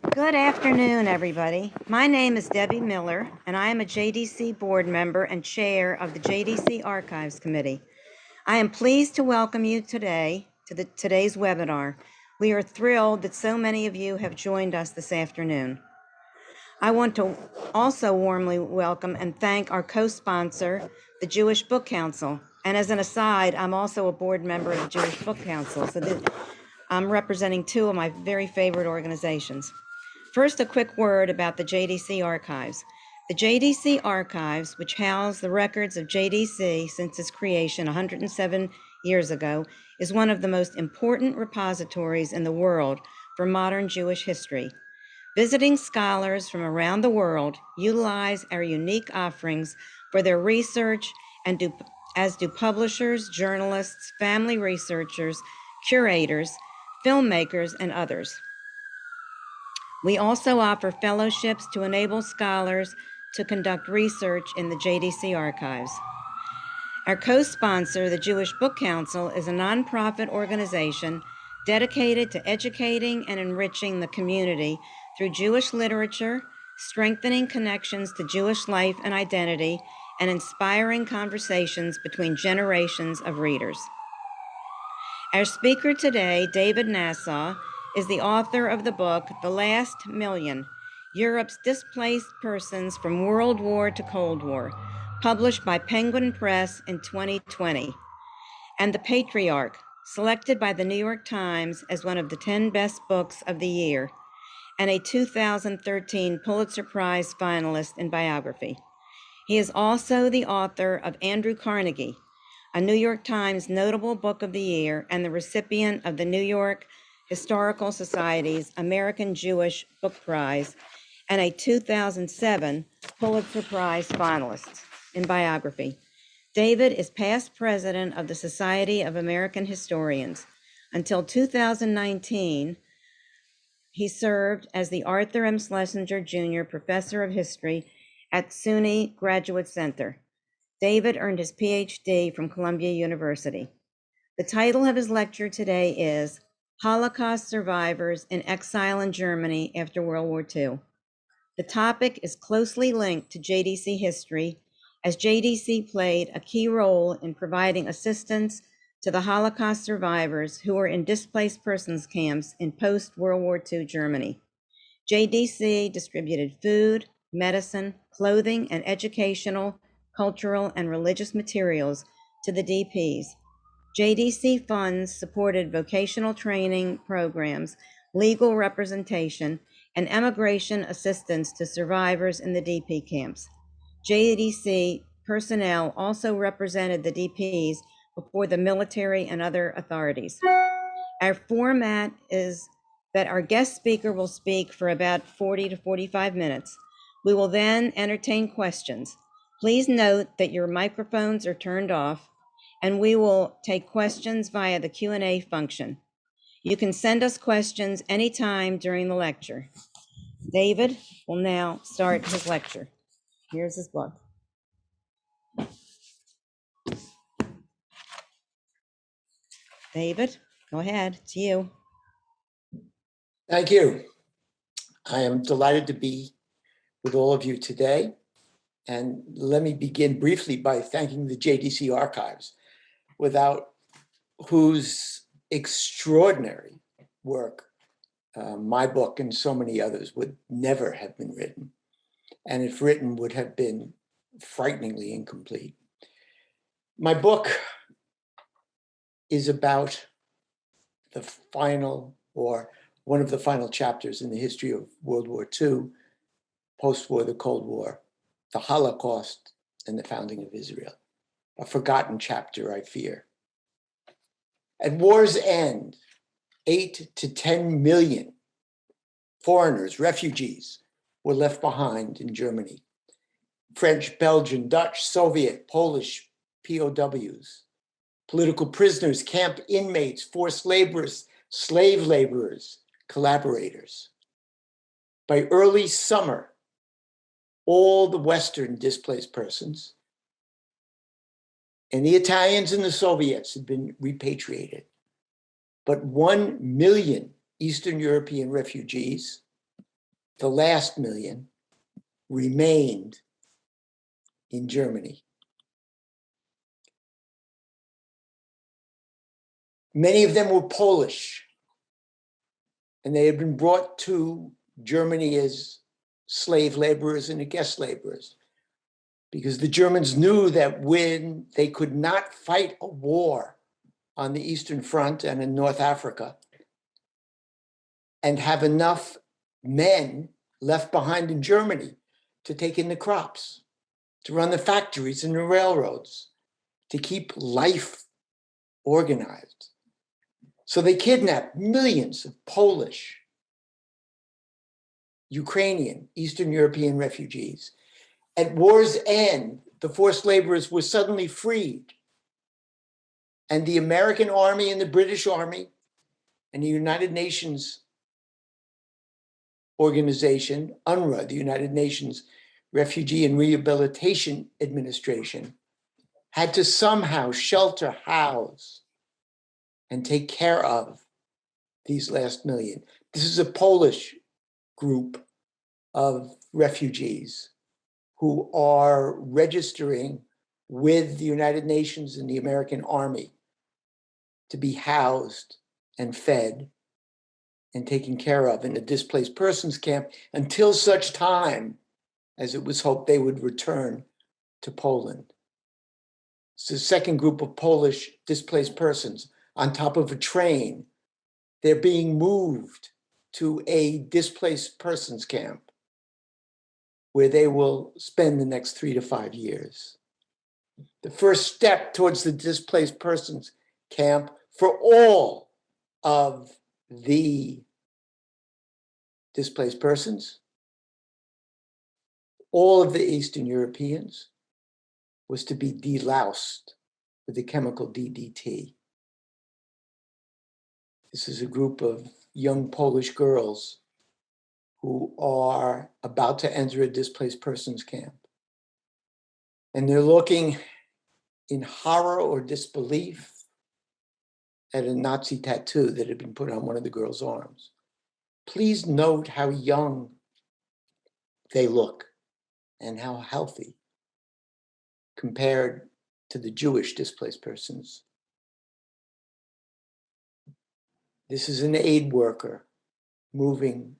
Good afternoon, everybody. My name is Debbie Miller, and I am a JDC board member and chair of the JDC Archives Committee. I am pleased to welcome you today to today's webinar. We are thrilled that so many of you have joined us this afternoon. I want to also warmly welcome and thank our co-sponsor, the Jewish Book Council. And as an aside, I'm also a board member of the Jewish Book Council, so I'm representing two of my very favorite organizations. First, a quick word about the JDC Archives. The JDC Archives, which house the records of JDC since its creation 107 years ago, is one of the most important repositories in the world for modern Jewish history. Visiting scholars from around the world utilize our unique offerings for their research, and as do publishers, journalists, family researchers, curators, filmmakers, and others. We also offer fellowships to enable scholars to conduct research in the JDC Archives. Our co-sponsor, the Jewish Book Council, is a nonprofit organization dedicated to educating and enriching the community through Jewish literature, strengthening connections to Jewish life and identity, and inspiring conversations between generations of readers. Our speaker today, David Nasaw, is the author of the book, The Last Million, Europe's Displaced Persons from World War to Cold War, published by Penguin Press in 2020, and The Patriarch, selected by the New York Times as one of the 10 best books of the year, and a 2013 Pulitzer Prize finalist in biography. He is also the author of Andrew Carnegie, a New York Times Notable Book of the Year and the recipient of the New York Historical Society's American Jewish Book Prize, and a 2007 Pulitzer Prize finalist in biography. David is past president of the Society of American Historians. Until 2019, he served as the Arthur M. Schlesinger Jr. Professor of History at SUNY Graduate Center. David earned his PhD from Columbia University. The title of his lecture today is Holocaust Survivors in Exile in Germany After World War II. The topic is closely linked to JDC history, as JDC played a key role in providing assistance to the Holocaust survivors who were in displaced persons camps in post-World War II Germany. JDC distributed food, medicine, clothing, and educational, cultural, and religious materials to the DPs. JDC funds supported vocational training programs, legal representation, and emigration assistance to survivors in the DP camps. JDC personnel also represented the DPs before the military and other authorities. Our format is that our guest speaker will speak for about 40 to 45 minutes. We will then entertain questions. Please note that your microphones are turned off, and we will take questions via the Q&A function. You can send us questions anytime during the lecture. David will now start his lecture. Here's his book. David, go ahead, it's you. Thank you. I am delighted to be with all of you today. And let me begin briefly by thanking the JDC Archives, without whose extraordinary work my book and so many others would never have been written. And if written, would have been frighteningly incomplete. My book is about the final, or one of the final chapters in the history of World War II, post-war, the Cold War, the Holocaust, and the founding of Israel. A forgotten chapter, I fear. At war's end, 8 to 10 million foreigners, refugees, were left behind in Germany. French, Belgian, Dutch, Soviet, Polish POWs, political prisoners, camp inmates, forced laborers, slave laborers, collaborators. By early summer, all the Western displaced persons and the Italians and the Soviets had been repatriated. But 1 million Eastern European refugees the last million remained in Germany. Many of them were Polish, and they had been brought to Germany as slave laborers and guest laborers, because the Germans knew that when they could not fight a war on the Eastern Front and in North Africa and have enough men left behind in Germany to take in the crops, to run the factories and the railroads, to keep life organized. So they kidnapped millions of Polish, Ukrainian, Eastern European refugees. At war's end, the forced laborers were suddenly freed. And the American Army and the British Army and the United Nations organization, UNRWA, the United Nations Refugee and Rehabilitation Administration, had to somehow shelter, house, and take care of these last million. This is a Polish group of refugees who are registering with the United Nations and the American Army to be housed and fed and taken care of in a displaced persons camp until such time as it was hoped they would return to Poland. It's the second group of Polish displaced persons on top of a train. They're being moved to a displaced persons camp where they will spend the next 3 to 5 years. The first step towards the displaced persons camp for all of the displaced persons, all of the Eastern Europeans, was to be deloused with the chemical DDT. This is a group of young Polish girls who are about to enter a displaced persons camp. And they're looking in horror or disbelief at a Nazi tattoo that had been put on one of the girls' arms. Please note how young they look and how healthy compared to the Jewish displaced persons. This is an aid worker moving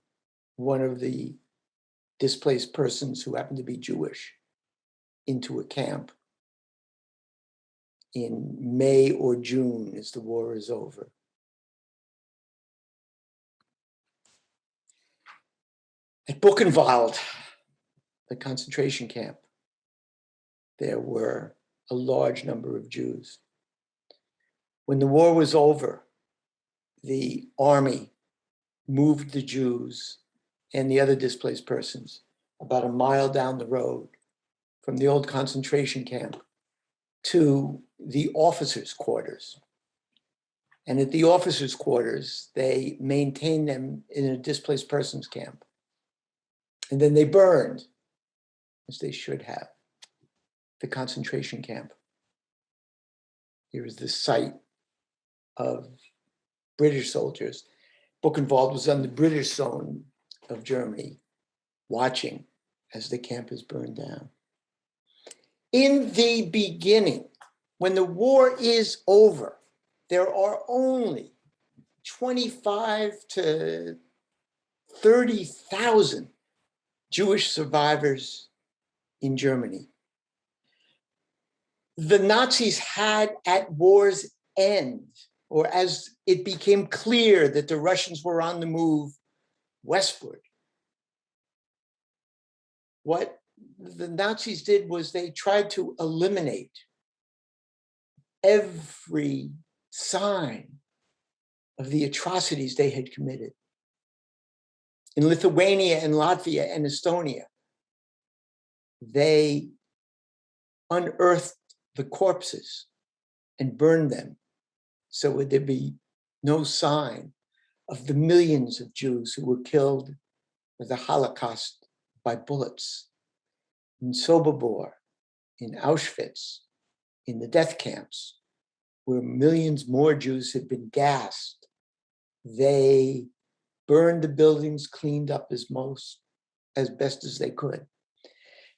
one of the displaced persons who happen to be Jewish into a camp in May or June as the war is over. At Buchenwald, the concentration camp, there were a large number of Jews. When the war was over, the army moved the Jews and the other displaced persons about a mile down the road from the old concentration camp to the officers' quarters. And at the officers' quarters, they maintained them in a displaced persons camp. And then they burned, as they should have, the concentration camp. Here is the site of British soldiers. Buchenwald was on the British zone of Germany, watching as the camp is burned down. In the beginning, when the war is over, there are only 25 to 30,000 Jewish survivors in Germany. The Nazis had, at war's end, or as it became clear that the Russians were on the move westward, what the Nazis did was they tried to eliminate every sign of the atrocities they had committed. In Lithuania and Latvia and Estonia, they unearthed the corpses and burned them so would there be no sign of the millions of Jews who were killed with the Holocaust by bullets. In Sobibor, in Auschwitz, in the death camps, where millions more Jews had been gassed, they burned the buildings, cleaned up as most, as best as they could.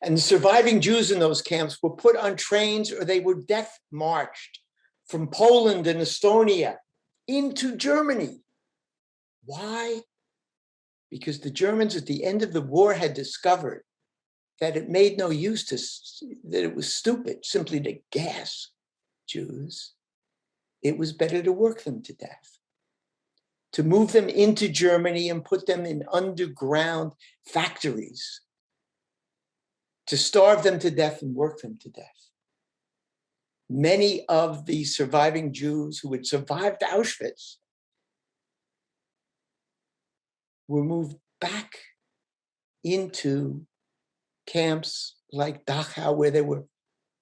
And the surviving Jews in those camps were put on trains or they were death marched from Poland and Estonia into Germany. Why? Because the Germans at the end of the war had discovered that it made no use that it was stupid simply to gas Jews. It was better to work them to death, to move them into Germany and put them in underground factories, to starve them to death and work them to death. Many of the surviving Jews who had survived Auschwitz were moved back into camps like Dachau, where they were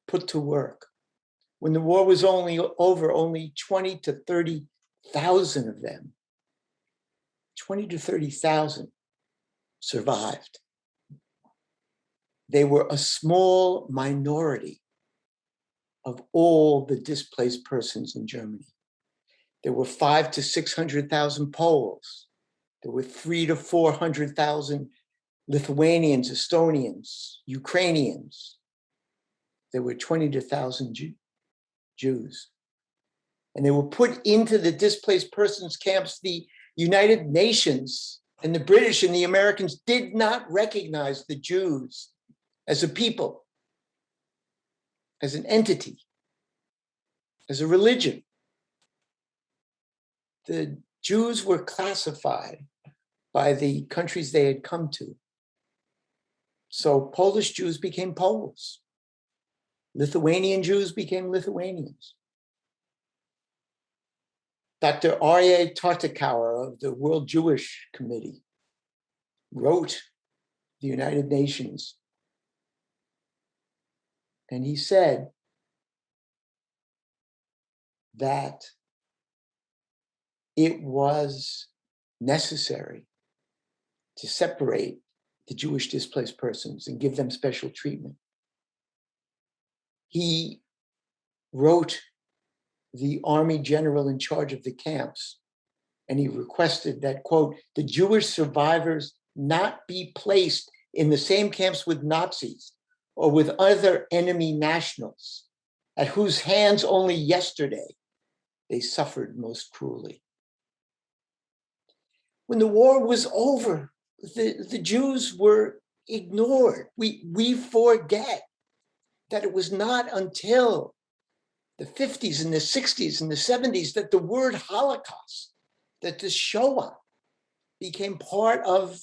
put to work. When the war was over, only 20 to 30,000 of them, 20 to 30,000 survived. They were a small minority of all the displaced persons in Germany. There were 500,000 to 600,000 Poles. There were 300,000 to 400,000 Lithuanians, Estonians, Ukrainians. There were 20 to 1,000 Jews. And they were put into the displaced persons camps. The United Nations and the British and the Americans did not recognize the Jews as a people, as an entity, as a religion. The Jews were classified by the countries they had come to. So Polish Jews became Poles. Lithuanian Jews became Lithuanians. Dr. Aryeh Tartakauer of the World Jewish Committee wrote the United Nations, and he said that it was necessary to separate the Jewish displaced persons and give them special treatment. He wrote the army general in charge of the camps, and he requested that, quote, the Jewish survivors not be placed in the same camps with Nazis or with other enemy nationals, at whose hands only yesterday they suffered most cruelly. When the war was over, the Jews were ignored. We forget that it was not until the 50s and the 60s and the 70s that the word Holocaust, that the Shoah became part of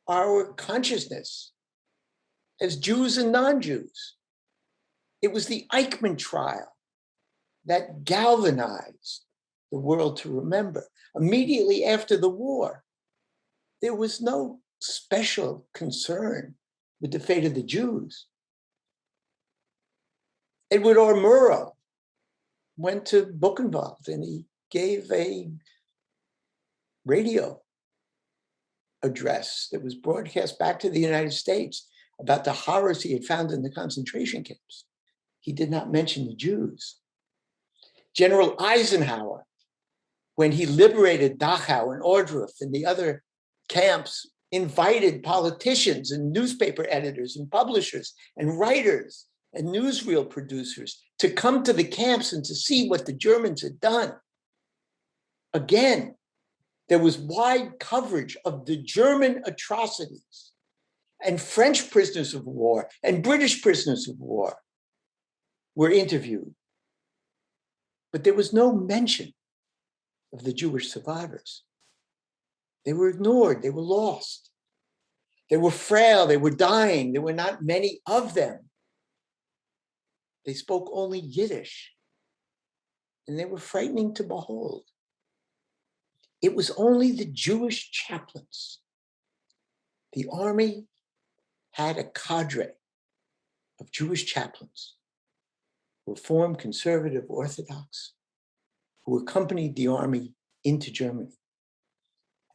our consciousness as Jews and non-Jews. It was the Eichmann trial that galvanized the world to remember. Immediately after the war, there was no special concern with the fate of the Jews. Edward R. Murrow went to Buchenwald and he gave a radio address that was broadcast back to the United States about the horrors he had found in the concentration camps. He did not mention the Jews. General Eisenhower, when he liberated Dachau and Ohrdruf and the other camps, invited politicians and newspaper editors and publishers and writers and newsreel producers to come to the camps and to see what the Germans had done. Again, there was wide coverage of the German atrocities, and French prisoners of war and British prisoners of war were interviewed. But there was no mention of the Jewish survivors. They were ignored, they were lost. They were frail, they were dying, there were not many of them. They spoke only Yiddish, and they were frightening to behold. It was only the Jewish chaplains. The army had a cadre of Jewish chaplains, Reformed, conservative, Orthodox, who accompanied the army into Germany.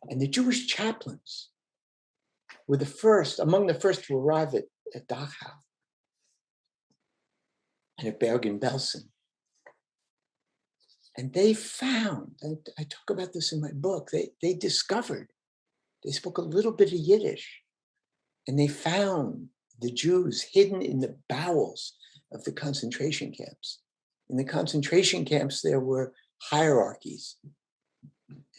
And the Jewish chaplains were among the first to arrive at Dachau and at Bergen-Belsen. And they found, and I talk about this in my book, they discovered, they spoke a little bit of Yiddish, And they found the Jews hidden in the bowels of the concentration camps. In the concentration camps, there were hierarchies,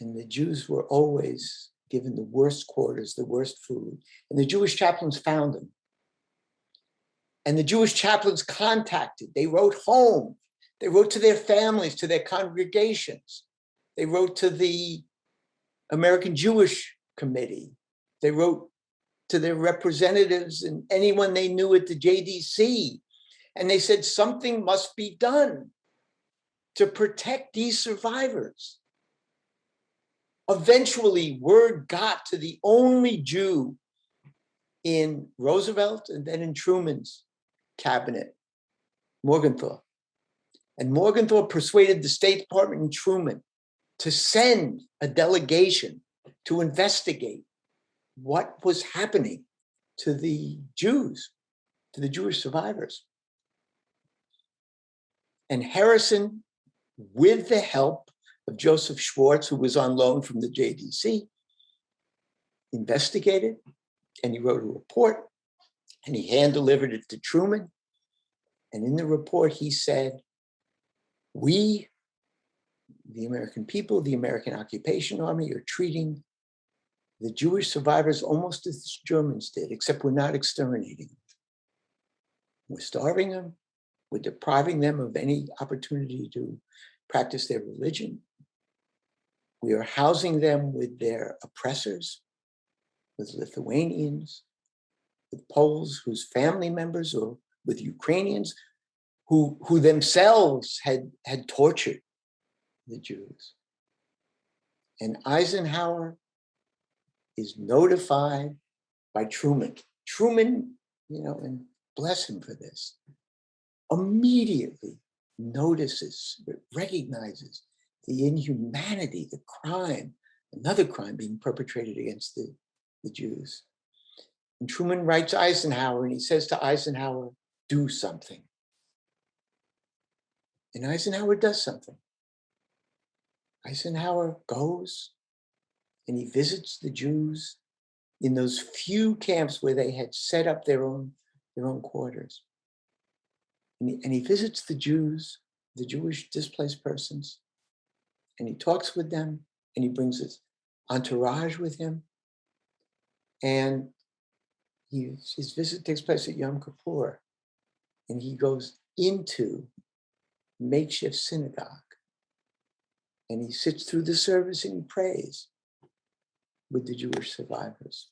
and the Jews were always given the worst quarters, the worst food. And the Jewish chaplains found them. And the Jewish chaplains contacted, they wrote home, they wrote to their families, to their congregations. They wrote to the American Jewish Committee. They wrote to their representatives and anyone they knew at the JDC. And they said something must be done to protect these survivors. Eventually, word got to the only Jew in Roosevelt and then in Truman's cabinet, Morgenthau. And Morgenthau persuaded the State Department and Truman to send a delegation to investigate what was happening to the Jews, to the Jewish survivors. And Harrison, with the help of Joseph Schwartz, who was on loan from the JDC, investigated, and he wrote a report, and he hand-delivered it to Truman. And in the report, he said, we, the American people, the American occupation army, are treating the Jewish survivors almost as the Germans did, except we're not exterminating them. We're starving them. We're depriving them of any opportunity to practice their religion. We are housing them with their oppressors, with Lithuanians, with Poles whose family members, or with Ukrainians who themselves had tortured the Jews. And Eisenhower is notified by Truman. Truman, and bless him for this, immediately notices, recognizes the inhumanity, the crime, another crime being perpetrated against the Jews. And Truman writes Eisenhower, and he says to Eisenhower, do something. And Eisenhower does something. Eisenhower goes and he visits the Jews in those few camps where they had set up their own quarters. And he visits the Jews, the Jewish displaced persons, and he talks with them, and he brings his entourage with him. And his visit takes place at Yom Kippur, and he goes into makeshift synagogue, and he sits through the service and he prays with the Jewish survivors.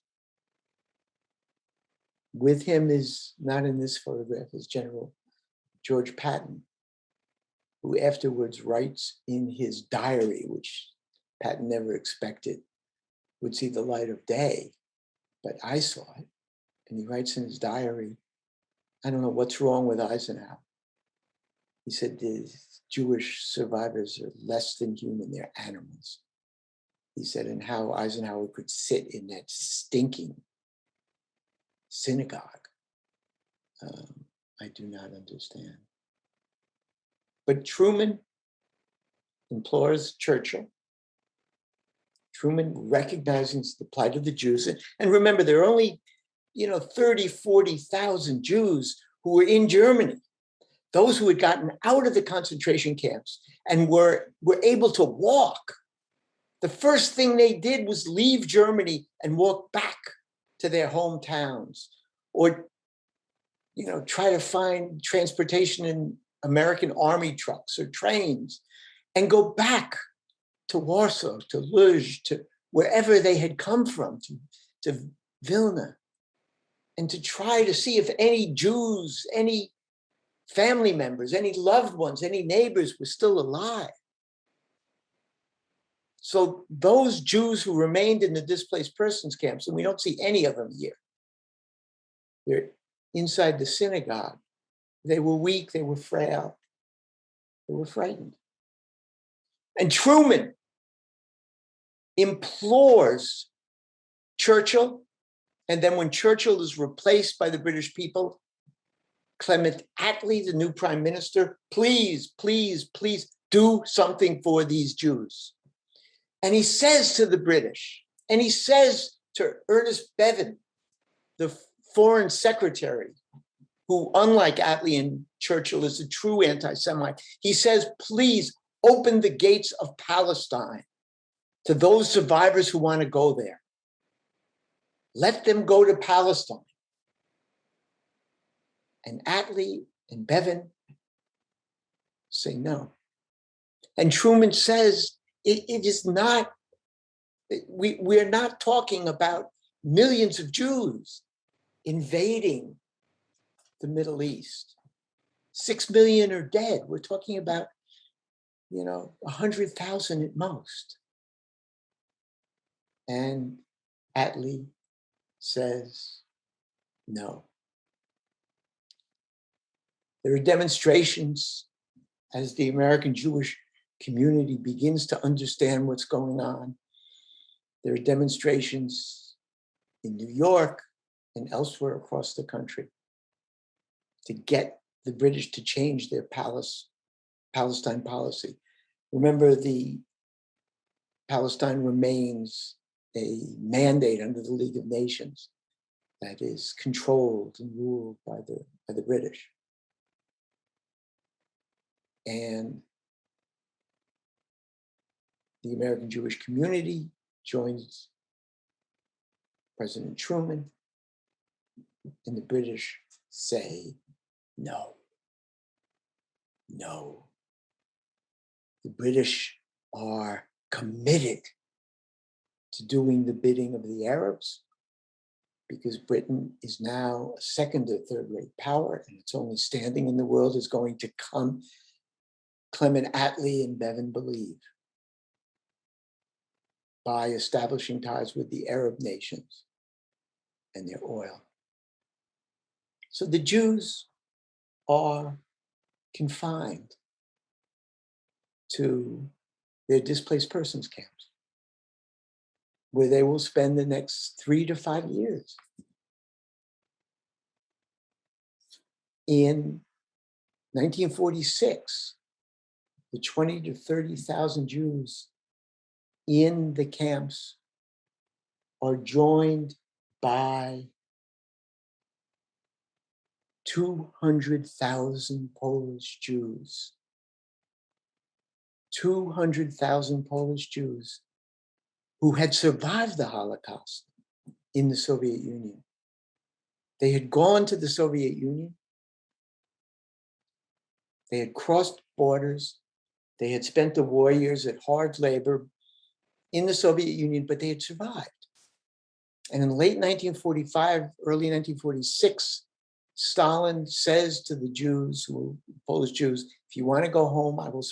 With him is, not in this photograph, is General George Patton, who afterwards writes in his diary, which Patton never expected would see the light of day, but I saw it. And he writes in his diary, I don't know what's wrong with Eisenhower. He said, the Jewish survivors are less than human, they're animals. He said, and how Eisenhower could sit in that stinking synagogue, I do not understand. But Truman implores Churchill. Truman recognizes the plight of the Jews. And remember, there are only 30, 40,000 Jews who were in Germany, those who had gotten out of the concentration camps and were able to walk. The first thing they did was leave Germany and walk back to their hometowns, or try to find transportation in American army trucks or trains and go back to Warsaw, to Lodz, to wherever they had come from, to Vilna, and to try to see if any Jews, any family members, any loved ones, any neighbors were still alive. So those Jews who remained in the displaced persons camps, and we don't see any of them here, they're inside the synagogue. They were weak, they were frail, they were frightened. And Truman implores Churchill, and then when Churchill is replaced by the British people, Clement Attlee, the new prime minister, please, please, please do something for these Jews. And he says to the British, and he says to Ernest Bevin, the foreign secretary, who, unlike Attlee and Churchill, is a true anti-Semite, he says, please open the gates of Palestine to those survivors who want to go there. Let them go to Palestine. And Attlee and Bevan say no. And Truman says, it is not, we're not talking about millions of Jews invading the Middle East. 6 million are dead. We're talking about, 100,000 at most. And Attlee says no. There are demonstrations as the American Jewish community begins to understand what's going on. There are demonstrations in New York and elsewhere across the country to get the British to change their Palestine policy. Remember, the Palestine remains a mandate under the League of Nations that is controlled and ruled by the British. And the American Jewish community joins President Truman, and the British say no. No. The British are committed to doing the bidding of the Arabs, because Britain is now a second or third rate power, and its only standing in the world is going to come, Clement Attlee and Bevan believe, by establishing ties with the Arab nations and their oil. So the Jews are confined to their displaced persons camps, where they will spend the next 3 to 5 years. In 1946, the 20 to 30,000 Jews in the camps are joined by 200,000 Polish Jews. 200,000 Polish Jews who had survived the Holocaust in the Soviet Union. They had gone to the Soviet Union. They had crossed borders. They had spent the war years at hard labor in the Soviet Union, but they had survived. And in late 1945, early 1946, Stalin says to the Jews, Polish Jews, if you want to go home, I will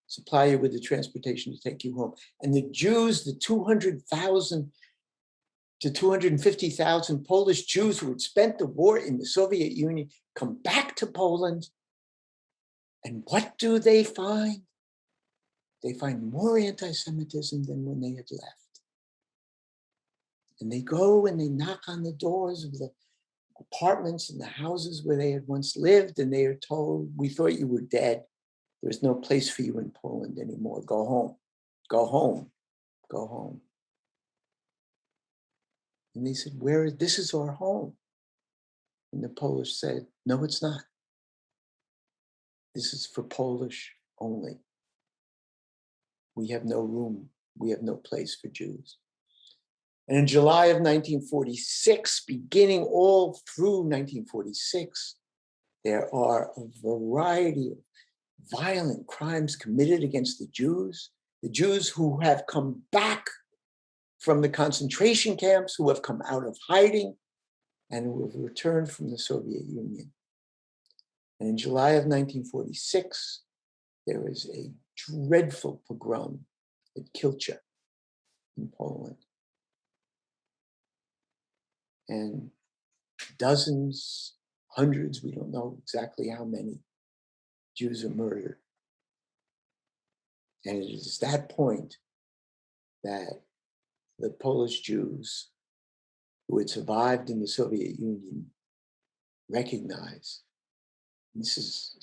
supply you with the transportation to take you home. And the Jews, the 200,000 to 250,000 Polish Jews who had spent the war in the Soviet Union, come back to Poland. And what do they find? They find more anti-Semitism than when they had left. And they go and they knock on the doors of the apartments and the houses where they had once lived, and they are told, we thought you were dead. There's no place for you in Poland anymore. Go home, go home, go home. And they said, this is our home. And the Polish said, no, it's not. This is for Polish only. We have no room. We have no place for Jews. And in July of 1946, beginning all through 1946, there are a variety of violent crimes committed against the Jews who have come back from the concentration camps, who have come out of hiding, and who have returned from the Soviet Union. And in July of 1946, there is a dreadful pogrom at Kilcha in Poland. And dozens, hundreds, we don't know exactly how many, Jews are murdered. And it is that point that the Polish Jews who had survived in the Soviet Union recognize, this is,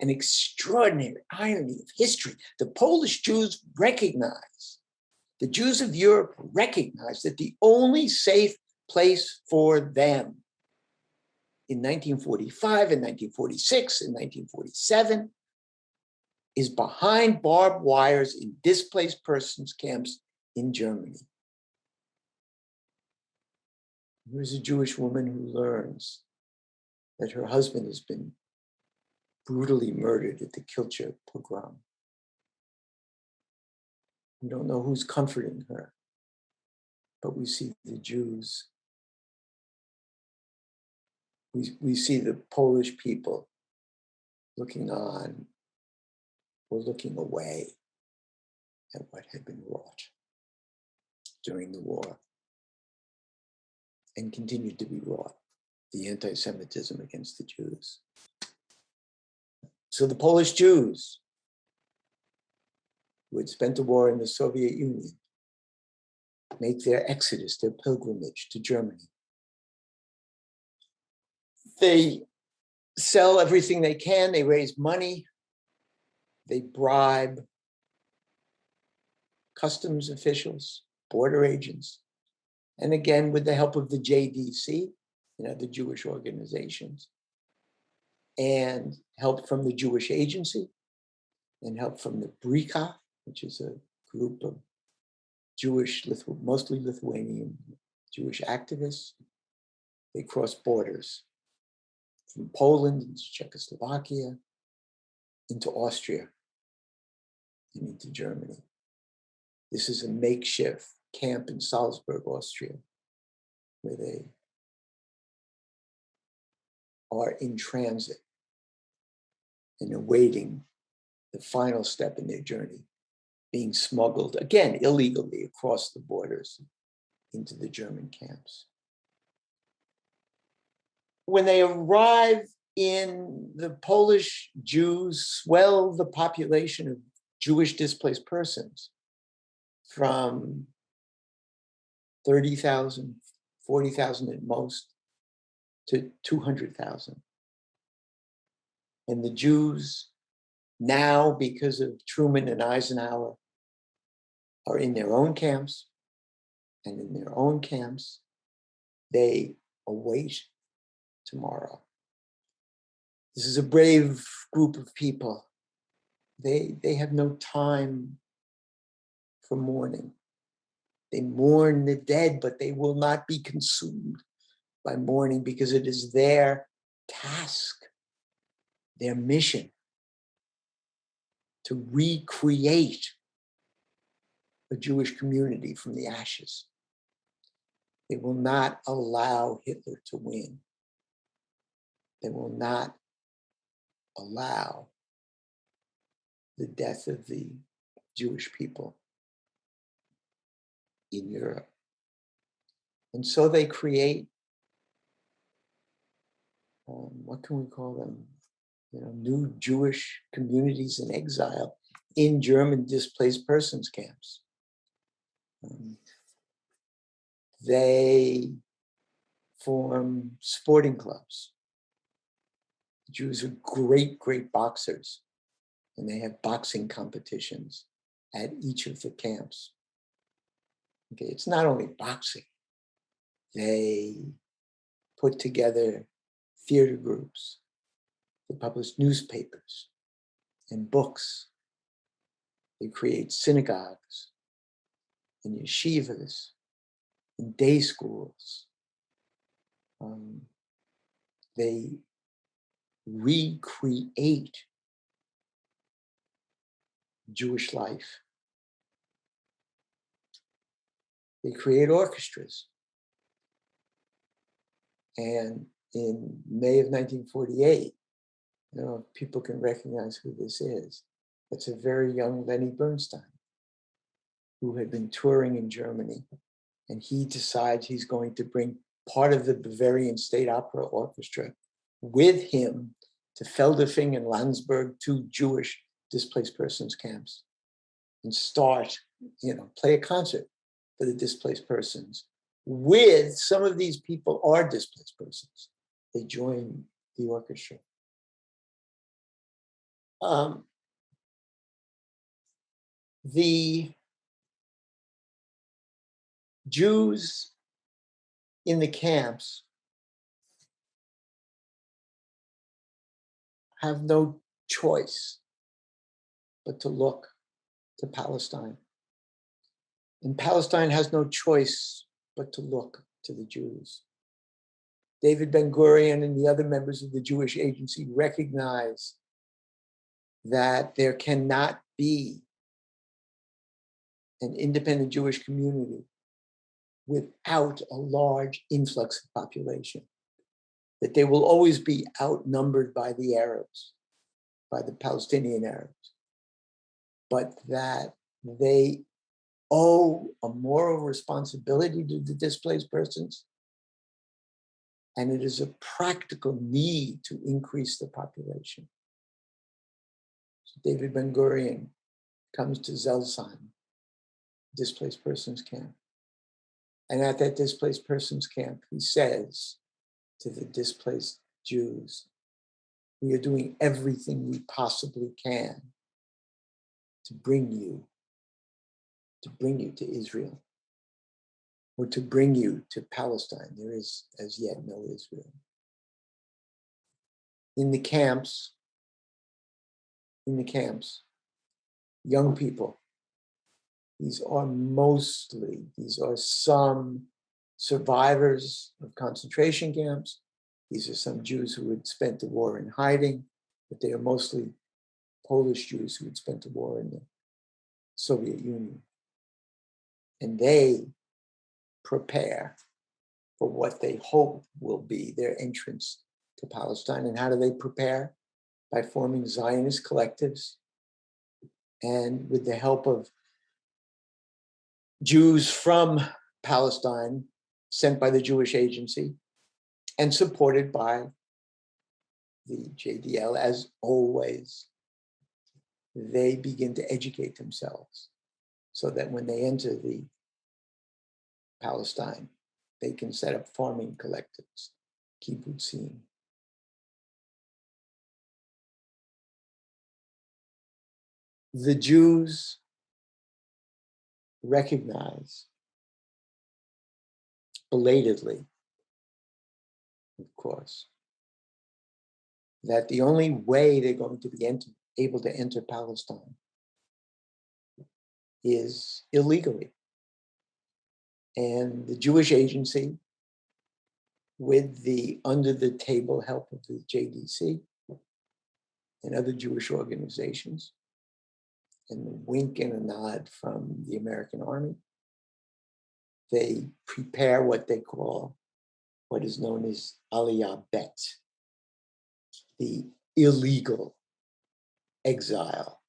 an extraordinary irony of history. The Polish Jews recognize, the Jews of Europe recognize that the only safe place for them in 1945, in 1946, in 1947, is behind barbed wires in displaced persons camps in Germany. Here's a Jewish woman who learns that her husband has been brutally murdered at the Kilcher pogrom. We don't know who's comforting her, but we see the Jews. We see the Polish people looking on or looking away at what had been wrought during the war and continued to be wrought, the anti-Semitism against the Jews. So the Polish Jews who had spent the war in the Soviet Union make their exodus, their pilgrimage to Germany. They sell everything they can, they raise money, they bribe customs officials, border agents, and again, with the help of the JDC, the Jewish organizations, and help from the Jewish Agency, and help from the Brika, which is a group of Jewish, mostly Lithuanian Jewish activists. They cross borders from Poland into Czechoslovakia, into Austria, and into Germany. This is a makeshift camp in Salzburg, Austria, where they are in transit and awaiting the final step in their journey, being smuggled, again, illegally across the borders into the German camps. When they arrive the Polish Jews swell the population of Jewish displaced persons from 30,000, 40,000 at most, to 200,000. And the Jews now, because of Truman and Eisenhower, are in their own camps, and in their own camps, they await tomorrow. This is a brave group of people. They have no time for mourning. They mourn the dead, but they will not be consumed by mourning because it is their task, their mission to recreate a Jewish community from the ashes. They will not allow Hitler to win. They will not allow the death of the Jewish people in Europe. And so they create, what can we call them? New Jewish communities in exile in German displaced persons camps. They form sporting clubs. The Jews are great, great boxers, and they have boxing competitions at each of the camps. Okay, it's not only boxing. They put together theater groups. They publish newspapers and books. They create synagogues and yeshivas and day schools. They recreate Jewish life. They create orchestras. And in May of 1948, I don't know if people can recognize who this is. It's a very young Lenny Bernstein who had been touring in Germany. And he decides he's going to bring part of the Bavarian State Opera Orchestra with him to Feldafing and Landsberg, two Jewish displaced persons camps, and start, play a concert for the displaced persons. With some of these people are displaced persons. They join the orchestra. The Jews in the camps have no choice but to look to Palestine. And Palestine has no choice but to look to the Jews. David Ben-Gurion and the other members of the Jewish Agency recognize that there cannot be an independent Jewish community without a large influx of population, that they will always be outnumbered by the Arabs, by the Palestinian Arabs, but that they owe a moral responsibility to the displaced persons, and it is a practical need to increase the population. So David Ben-Gurion comes to Zelzheim, displaced persons camp. And at that displaced persons camp, he says to the displaced Jews, we are doing everything we possibly can to bring you to Israel, or to bring you to Palestine. There is as yet no Israel. In the camps, young people, these are some survivors of concentration camps. These are some Jews who had spent the war in hiding, but they are mostly Polish Jews who had spent the war in the Soviet Union. And they prepare for what they hope will be their entrance to Palestine. And how do they prepare? By forming Zionist collectives and with the help of Jews from Palestine sent by the Jewish Agency and supported by the JDL, as always. They begin to educate themselves so that when they enter the Palestine, they can set up farming collectives, kibbutzim. The Jews recognize, belatedly, of course, that the only way they're going to be able to enter Palestine is illegally. And the Jewish Agency, with the under-the-table help of the JDC and other Jewish organizations, and a wink and a nod from the American Army, they prepare what they call what is known as Aliyah Bet, the illegal exile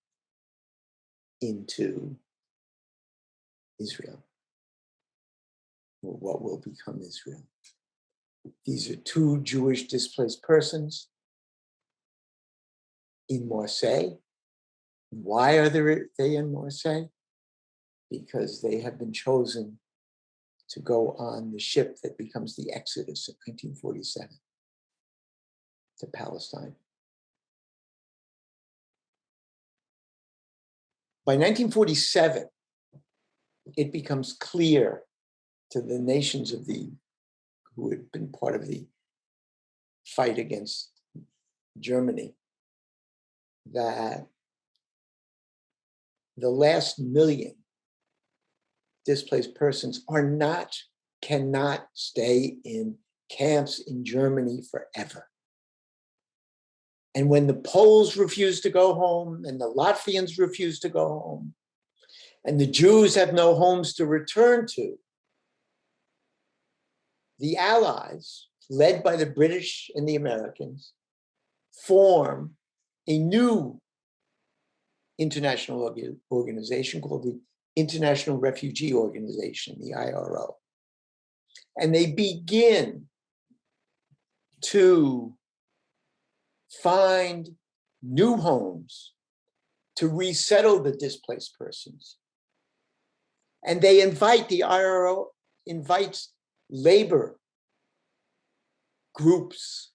into Israel, or what will become Israel. These are two Jewish displaced persons in Marseille. Why are they in Marseille? Because they have been chosen to go on the ship that becomes the Exodus in 1947 to Palestine. By 1947, it becomes clear to the nations who had been part of the fight against Germany that the last million displaced persons cannot stay in camps in Germany forever. And when the Poles refuse to go home, and the Latvians refuse to go home, and the Jews have no homes to return to, the Allies, led by the British and the Americans, form a new international organization called the International Refugee Organization, the IRO. And they begin to find new homes to resettle the displaced persons. And the IRO invites labor groups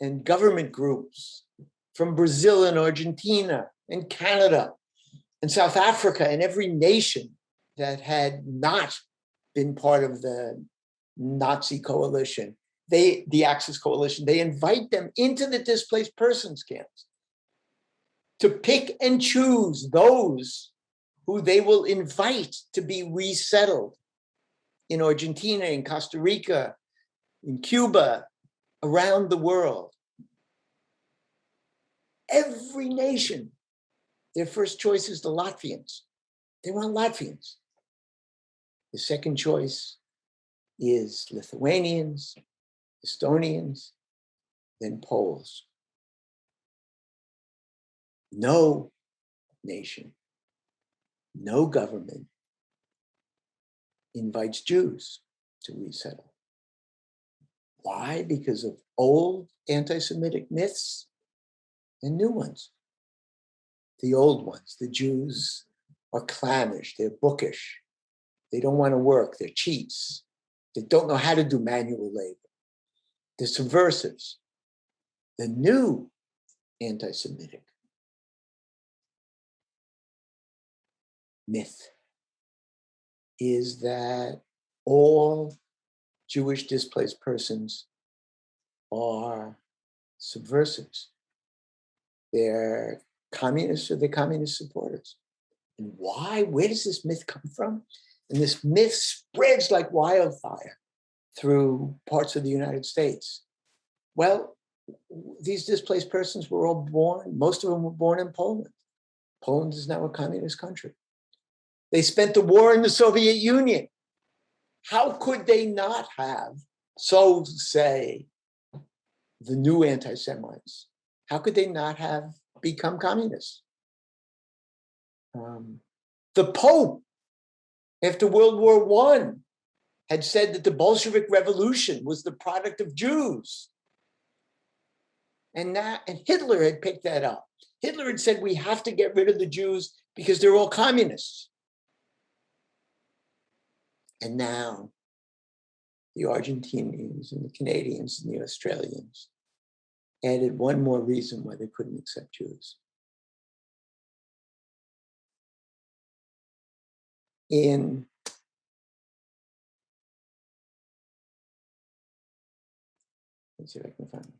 and government groups from Brazil and Argentina and Canada and South Africa and every nation that had not been part of the Nazi coalition, the Axis coalition, they invite them into the displaced persons camps to pick and choose those who they will invite to be resettled in Argentina, in Costa Rica, in Cuba, around the world. Every nation, their first choice is the Latvians. They want Latvians. The second choice is Lithuanians, Estonians, then Poles. No nation, no government invites Jews to resettle. Why? Because of old anti-Semitic myths and new ones. The old ones, the Jews are clannish, they're bookish, they don't want to work, they're cheats, they don't know how to do manual labor, they're subversives. The new anti-Semitic myth is that all Jewish displaced persons are subversives. They're communists or they're communist supporters. And why? Where does this myth come from? And this myth spreads like wildfire through parts of the United States. Well, these displaced persons were all born, most of them were born in Poland. Poland is now a communist country. They spent the war in the Soviet Union. How could they not have, so say, the new anti-Semites? How could they not have become communists? The Pope, after World War I, had said that the Bolshevik Revolution was the product of Jews. And Hitler had picked that up. Hitler had said, we have to get rid of the Jews because they're all communists. And now the Argentinians and the Canadians and the Australians added one more reason why they couldn't accept Jews. Let's see if I can find it.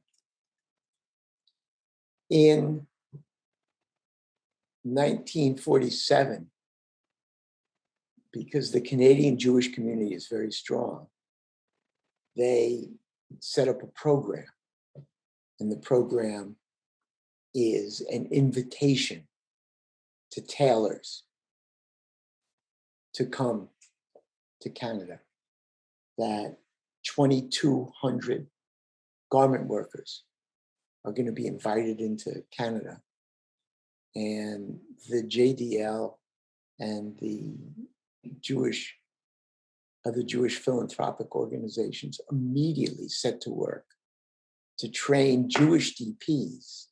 In 1947, because the Canadian Jewish community is very strong, they set up a program. And the program is an invitation to tailors to come to Canada, that 2,200 garment workers are going to be invited into Canada. And the JDL and the Jewish philanthropic organizations immediately set to work to train Jewish DPs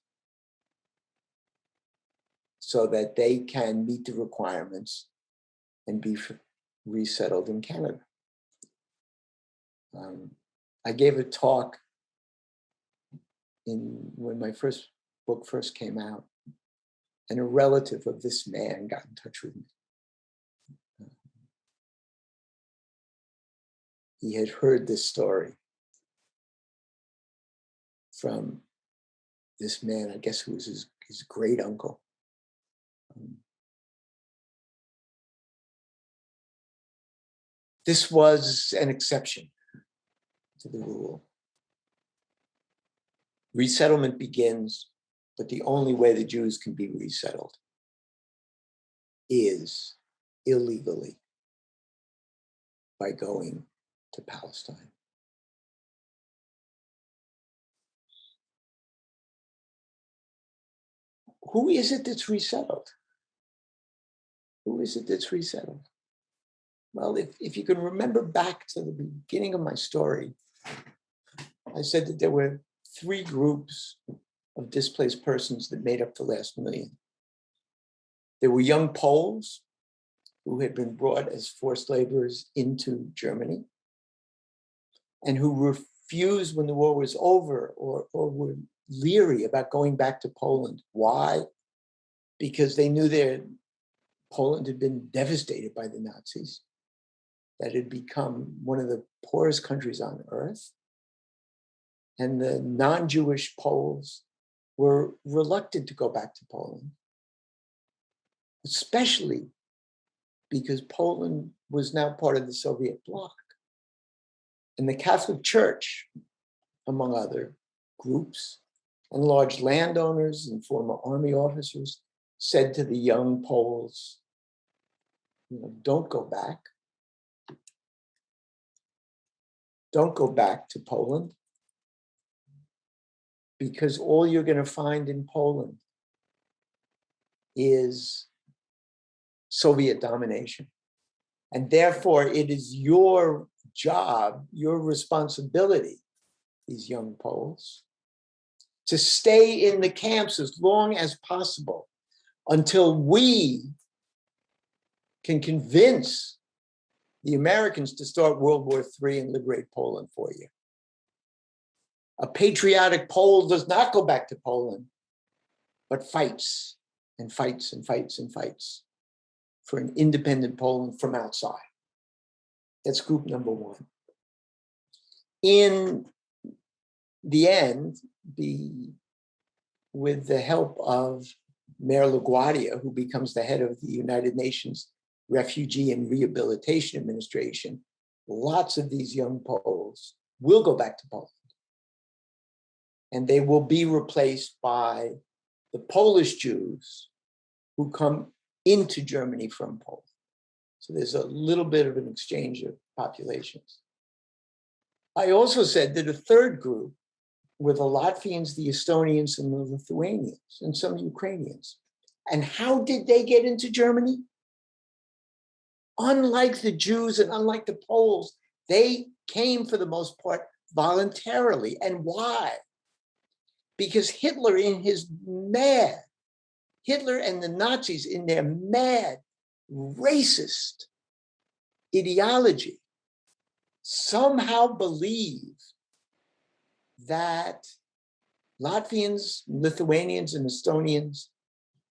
so that they can meet the requirements and be resettled in Canada. I gave a talk when my first book first came out, and a relative of this man got in touch with me. He had heard this story from this man, I guess who was his great uncle. This was an exception to the rule. Resettlement begins, but the only way the Jews can be resettled is illegally by going to Palestine. Who is it that's resettled? Who is it that's resettled? Well, if you can remember back to the beginning of my story, I said that there were 3 groups of displaced persons that made up the last million. There were young Poles who had been brought as forced laborers into Germany and who refused when the war was over or were leery about going back to Poland. Why? Because they knew Poland had been devastated by the Nazis. that had become one of the poorest countries on earth. And the non-Jewish Poles were reluctant to go back to Poland, especially because Poland was now part of the Soviet bloc. And the Catholic Church, among other groups, and large landowners and former army officers said to the young Poles, don't go back. Don't go back to Poland, because all you're going to find in Poland is Soviet domination. And therefore, it is your job, your responsibility, these young Poles, to stay in the camps as long as possible until we can convince the Americans to start World War III and liberate Poland for you. A patriotic Pole does not go back to Poland, but fights and fights and fights and fights for an independent Poland from outside. That's group number one. In the end, with the help of Mayor LaGuardia, who becomes the head of the United Nations Refugee and Rehabilitation Administration, lots of these young Poles will go back to Poland. And they will be replaced by the Polish Jews who come into Germany from Poland. So there's a little bit of an exchange of populations. I also said that a third group were the Latvians, the Estonians, and the Lithuanians, and some Ukrainians. And how did they get into Germany? Unlike the Jews and unlike the Poles, they came for the most part voluntarily. And why? Because Hitler and the Nazis in their mad, racist ideology somehow believed that Latvians, Lithuanians, and Estonians,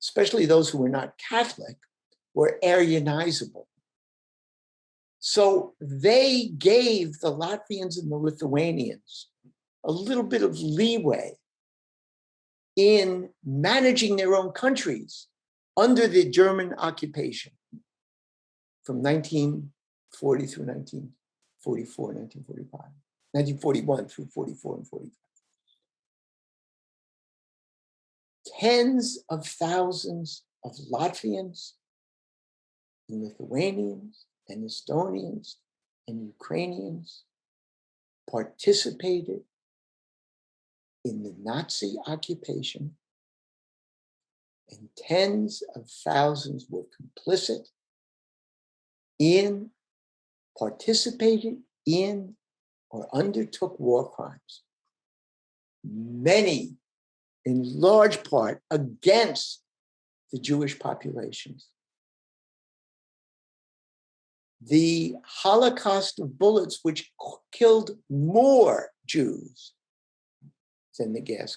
especially those who were not Catholic, were Aryanizable. So they gave the Latvians and the Lithuanians a little bit of leeway in managing their own countries under the German occupation from 1940 through 1944, 1945, 1941 through 44 and 45. Tens of thousands of Latvians and Lithuanians and Estonians and Ukrainians participated in the Nazi occupation, and tens of thousands were complicit in, participated in, or undertook war crimes. Many, in large part, against the Jewish populations. The Holocaust of bullets, which killed more Jews than the gas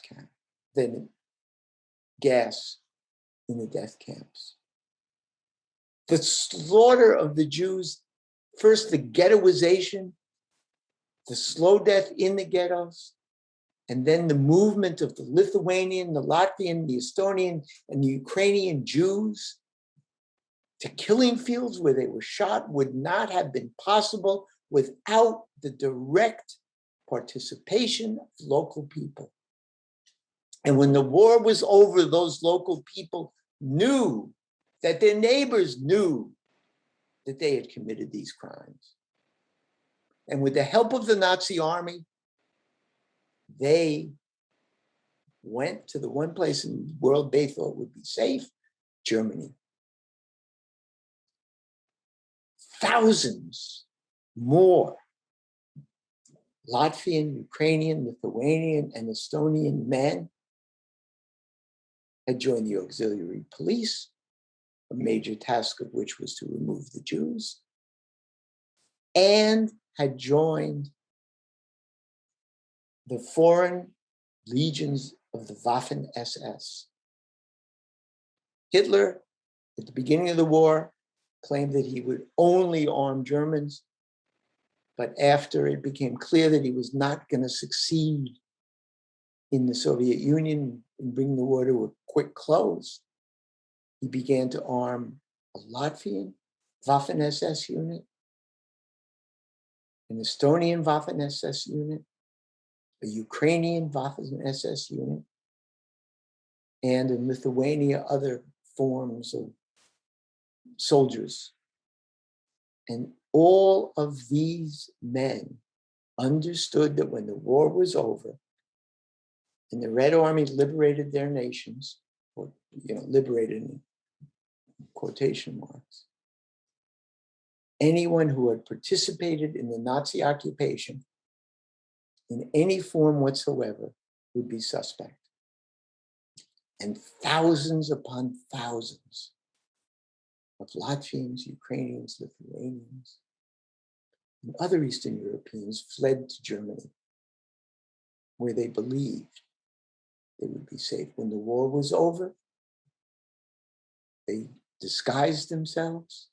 in the death camps. The slaughter of the Jews, first the ghettoization, the slow death in the ghettos, and then the movement of the Lithuanian, the Latvian, the Estonian, and the Ukrainian Jews to killing fields where they were shot would not have been possible without the direct participation of local people. And when the war was over, those local people knew that their neighbors knew that they had committed these crimes. And with the help of the Nazi army, they went to the one place in the world they thought would be safe, Germany. Thousands more Latvian, Ukrainian, Lithuanian, and Estonian men had joined the auxiliary police, a major task of which was to remove the Jews, and had joined the foreign legions of the Waffen-SS. Hitler, at the beginning of the war, claimed that he would only arm Germans. But after it became clear that he was not going to succeed in the Soviet Union in bringing the war to a quick close, he began to arm a Latvian Waffen-SS unit, an Estonian Waffen-SS unit, a Ukrainian Waffen-SS unit, and in Lithuania, other forms of soldiers. And all of these men understood that when the war was over and the Red Army liberated their nations, or liberated in quotation marks, anyone who had participated in the Nazi occupation in any form whatsoever would be suspect. And thousands upon thousands of Latvians, Ukrainians, Lithuanians, and other Eastern Europeans fled to Germany, where they believed they would be safe. When the war was over, they disguised themselves,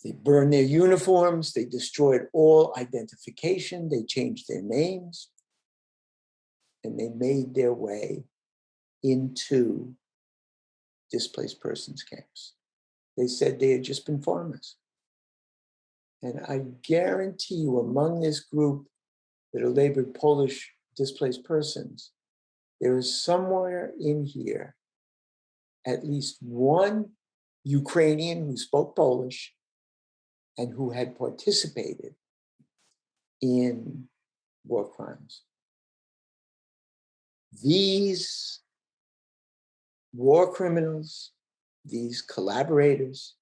they burned their uniforms, they destroyed all identification, they changed their names, and they made their way into displaced persons camps. They said they had just been farmers. And I guarantee you, among this group that are labeled Polish displaced persons, there is somewhere in here at least one Ukrainian who spoke Polish and who had participated in war crimes. These war criminals, these collaborators,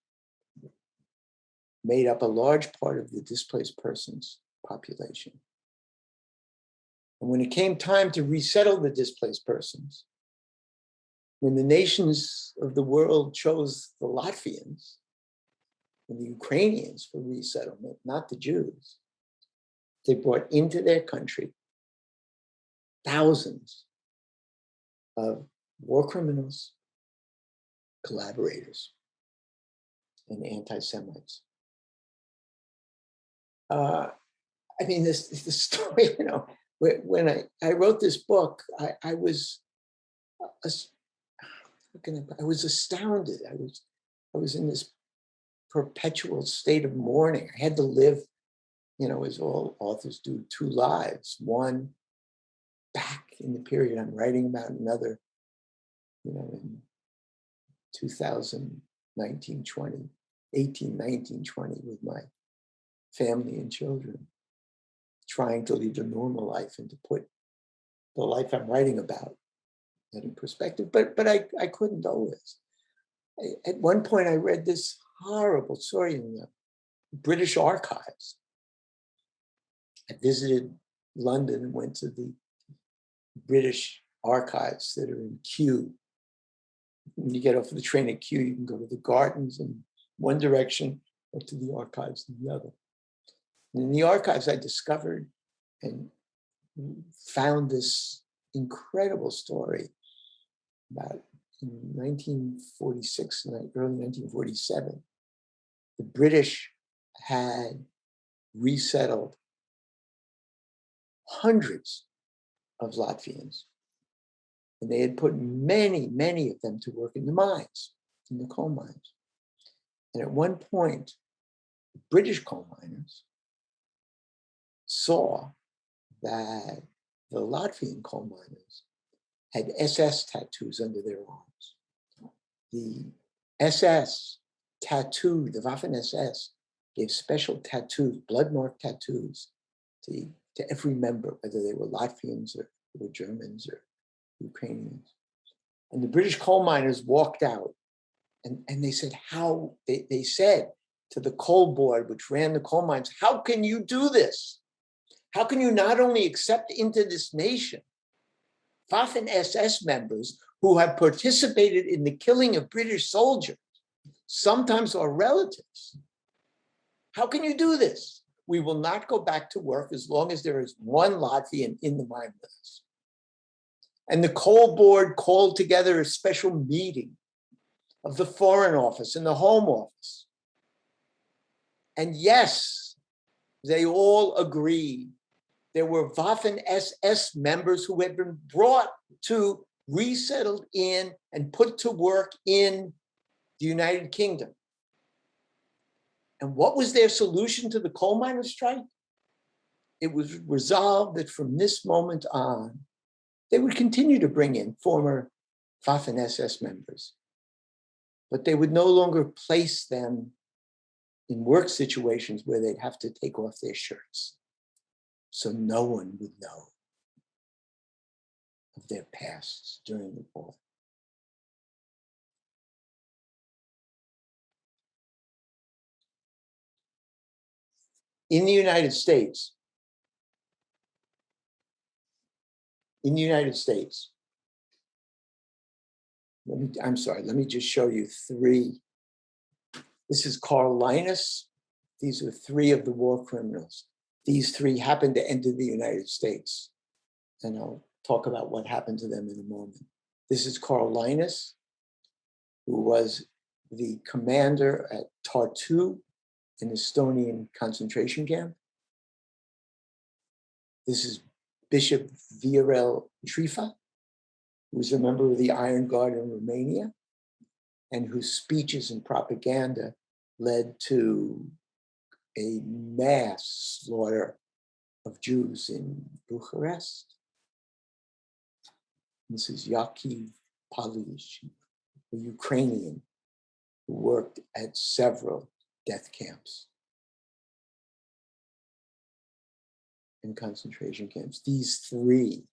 made up a large part of the displaced persons population. And when it came time to resettle the displaced persons, when the nations of the world chose the Latvians and the Ukrainians for resettlement, not the Jews, they brought into their country thousands of war criminals, collaborators, and anti-Semites. I mean, this story, when I wrote this book, I was astounded. I was in this perpetual state of mourning. I had to live, as all authors do, two lives. One back in the period I'm writing about, another, in 2019, 20, 18, 19, 20 with my family and children, trying to lead a normal life and to put the life I'm writing about in perspective. But I couldn't always. At one point, I read this horrible story in the British Archives. I visited London and went to the British Archives that are in Kew. When you get off the train at Kew, you can go to the gardens in one direction or to the archives in the other. And in the archives, I discovered and found this incredible story about in 1946 and early 1947. The British had resettled hundreds of Latvians. And they had put many, many of them to work in the mines, in the coal mines. And at one point, the British coal miners saw that the Latvian coal miners had SS tattoos under their arms. The SS tattoo, the Waffen-SS, gave special tattoos, blood mark tattoos, to every member, whether they were Latvians or Germans or Ukrainians. And the British coal miners walked out and they said, they said to the coal board, which ran the coal mines, how can you do this? How can you not only accept into this nation Waffen-SS members who have participated in the killing of British soldiers, sometimes our relatives? How can you do this? We will not go back to work as long as there is one Latvian in the mine with us. And the coal board called together a special meeting of the Foreign Office and the Home Office. And yes, They all agreed. There were Waffen SS members who had been brought to, resettled in, and put to work in the United Kingdom. And what was their solution to the coal miners' strike? It was resolved that from this moment on, they would continue to bring in former Waffen SS members, but they would no longer place them in work situations where they'd have to take off their shirts. So no one would know of their pasts during the war. In the United States, let me just show you three. This is Carl Linus. These are three of the war criminals. These three happened to enter the United States. And I'll talk about what happened to them in a moment. This is Carl Linus, who was the commander at Tartu, an Estonian concentration camp. This is Bishop Viorel Trifa, who was a member of the Iron Guard in Romania, and whose speeches and propaganda led to a mass slaughter of Jews in Bucharest. This is Yakiv Palish, a Ukrainian who worked at several death camps and concentration camps. These three,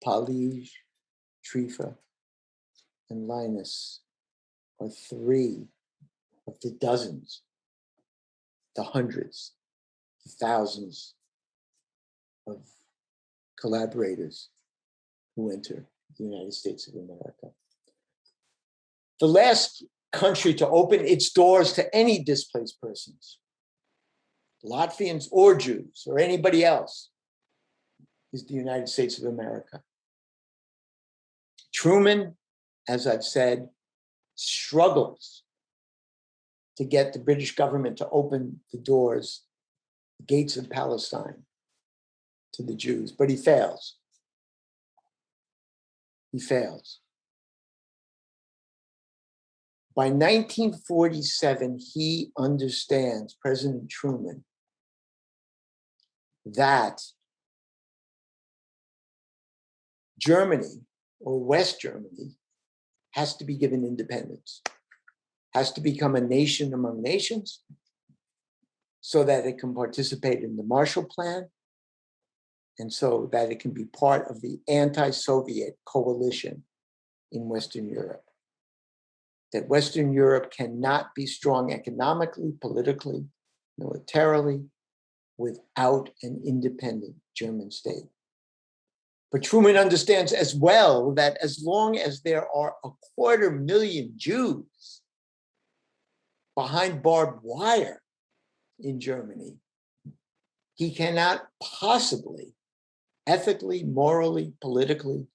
Palish, Trifa, and Linus, are three of the dozens, the hundreds, the thousands of collaborators who enter the United States of America. The last country to open its doors to any displaced persons, Latvians or Jews or anybody else, is the United States of America. Truman, as I've said, struggles to get the British government to open the doors, the gates of Palestine, to the Jews, but he fails. He fails. By 1947, he understands, President Truman, that Germany, or West Germany, has to be given independence, has to become a nation among nations so that it can participate in the Marshall Plan and so that it can be part of the anti-Soviet coalition in Western Europe. That Western Europe cannot be strong economically, politically, militarily, without an independent German state. But Truman understands as well that as long as there are 250,000 Jews behind barbed wire in Germany, he cannot possibly, ethically, morally, politically,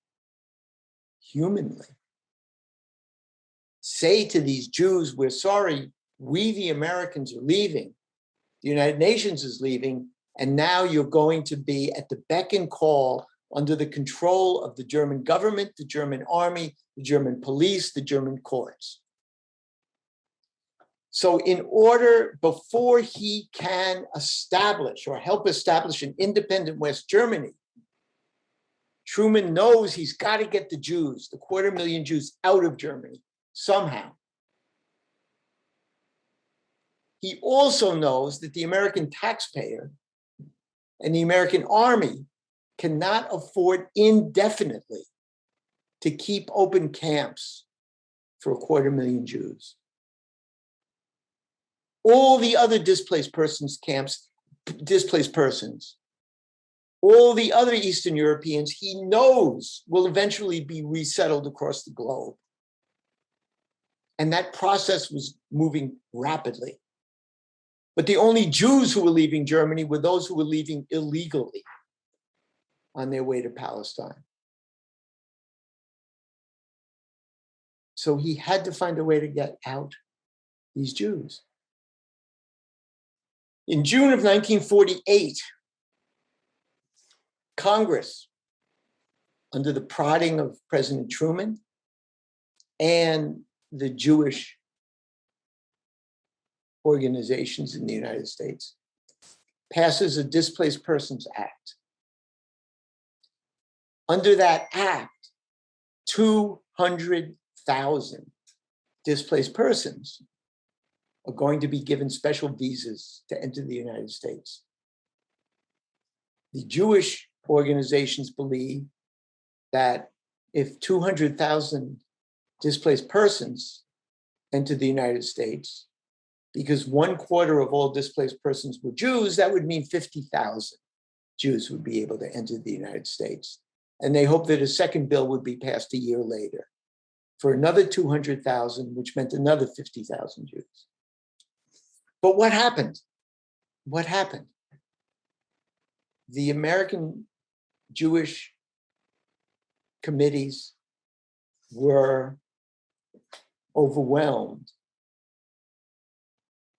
humanly, say to these Jews, we're sorry, we the Americans are leaving, the United Nations is leaving, and now you're going to be at the beck and call under the control of the German government, the German army, the German police, the German courts. So in order, before he can establish or help establish an independent West Germany, Truman knows he's got to get the Jews, the 250,000 Jews, out of Germany somehow. He also knows that the American taxpayer and the American army cannot afford indefinitely to keep open camps for 250,000 Jews. All the other displaced persons camps, all the other Eastern Europeans he knows will eventually be resettled across the globe. And that process was moving rapidly. But the only Jews who were leaving Germany were those who were leaving illegally on their way to Palestine. So he had to find a way to get out these Jews. In June of 1948, Congress, under the prodding of President Truman and the Jewish organizations in the United States, passes a Displaced Persons Act. Under that act, 200,000 displaced persons are going to be given special visas to enter the United States. The Jewish organizations believe that if 200,000 displaced persons enter the United States, because 1/4 of all displaced persons were Jews, that would mean 50,000 Jews would be able to enter the United States. And they hope that a second bill would be passed a year later for another 200,000, which meant another 50,000 Jews. But what happened? What happened? The American Jewish committees were overwhelmed.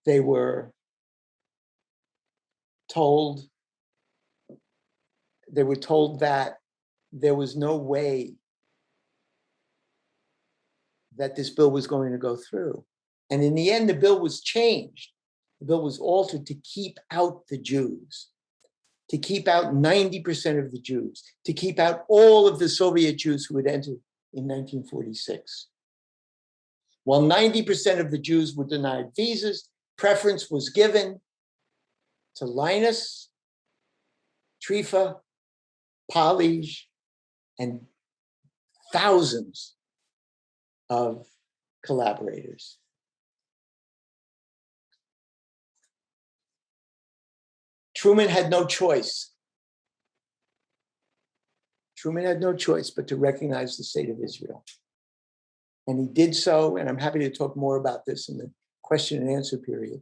They were told that there was no way that this bill was going to go through. And in the end, the bill was changed. The bill was altered to keep out the Jews, to keep out 90% of the Jews, to keep out all of the Soviet Jews who had entered in 1946. While 90% of the Jews were denied visas, preference was given to Linus, Trifa, Polij, and thousands of collaborators. Truman had no choice. Truman had no choice but to recognize the state of Israel. And he did so, and I'm happy to talk more about this in the question and answer period.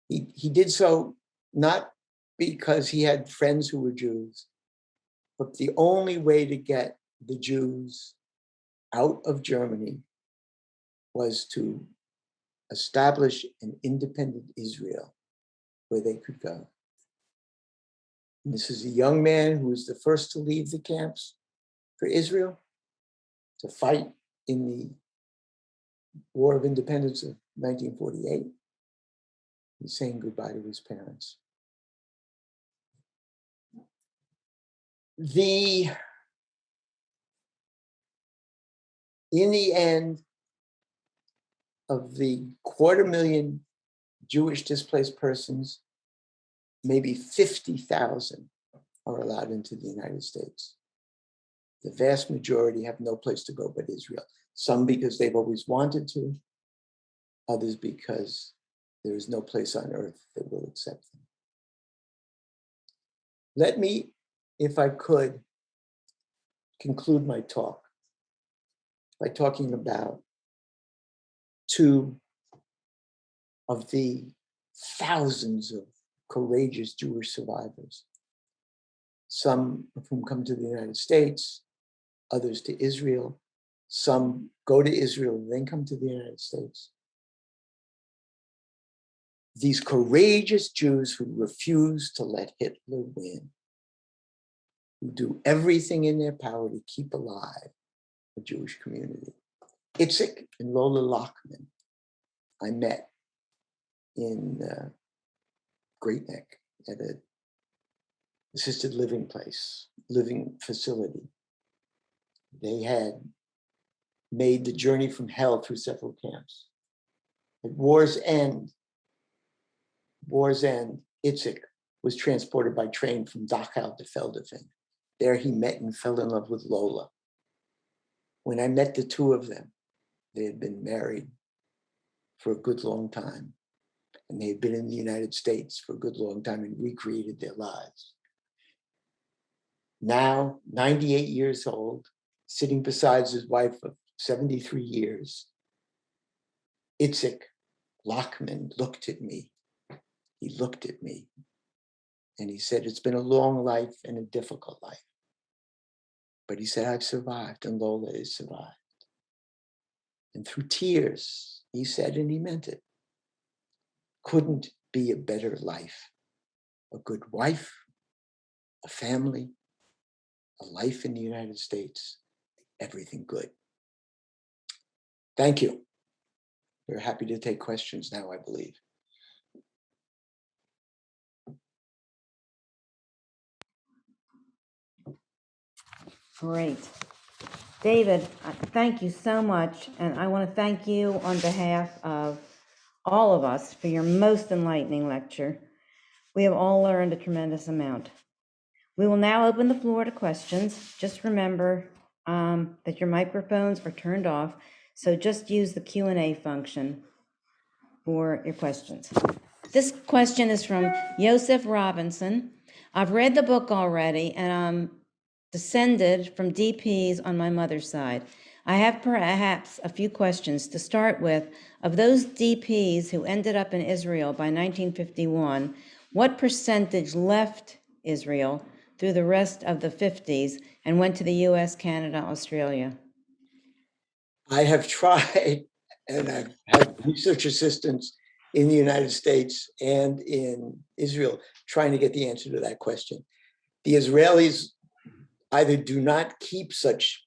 He did so not because he had friends who were Jews, but the only way to get the Jews out of Germany was to establish an independent Israel where they could go. And this is a young man who was the first to leave the camps for Israel to fight in the War of Independence of 1948. He's saying goodbye to his parents. In the end of the 250,000 Jewish displaced persons, maybe 50,000 are allowed into the United States. The vast majority have no place to go but Israel. Some because they've always wanted to, others because there is no place on earth that will accept them. Let me, if I could, conclude my talk by talking about two of the thousands of courageous Jewish survivors, some of whom come to the United States, others to Israel, some go to Israel and then come to the United States. These courageous Jews who refuse to let Hitler win, who do everything in their power to keep alive the Jewish community. Itzik and Lola Lockman, I met in Great Neck at an assisted living facility. They had made the journey from hell through several camps. At war's end, Itzik was transported by train from Dachau to Feldafing. There he met and fell in love with Lola. When I met the two of them, they had been married for a good long time, and they had been in the United States for a good long time and recreated their lives. Now, 98 years old, sitting beside his wife of 73 years, Itzik Lockman looked at me. He looked at me and he said, "It's been a long life and a difficult life." But he said, "I've survived and Lola has survived." And through tears, he said, and he meant it, couldn't be a better life a good wife, a family, a life in the United States, everything good. Thank you. We're happy to take questions now, I believe. Great. David, thank you so much. And I want to thank you on behalf of all of us for your most enlightening lecture. We have all learned a tremendous amount. We will now open the floor to questions. Just remember that your microphones are turned off, so just use the Q&A function for your questions. This question is from Joseph Robinson. I've read the book already, and I'm descended from DPs on my mother's side. I have perhaps a few questions to start with. Of those DPs who ended up in Israel by 1951, what percentage left Israel through the rest of the 50s and went to the US, Canada, Australia? I have tried, and I've had research assistants in the United States and in Israel trying to get the answer to that question. The Israelis either do not keep such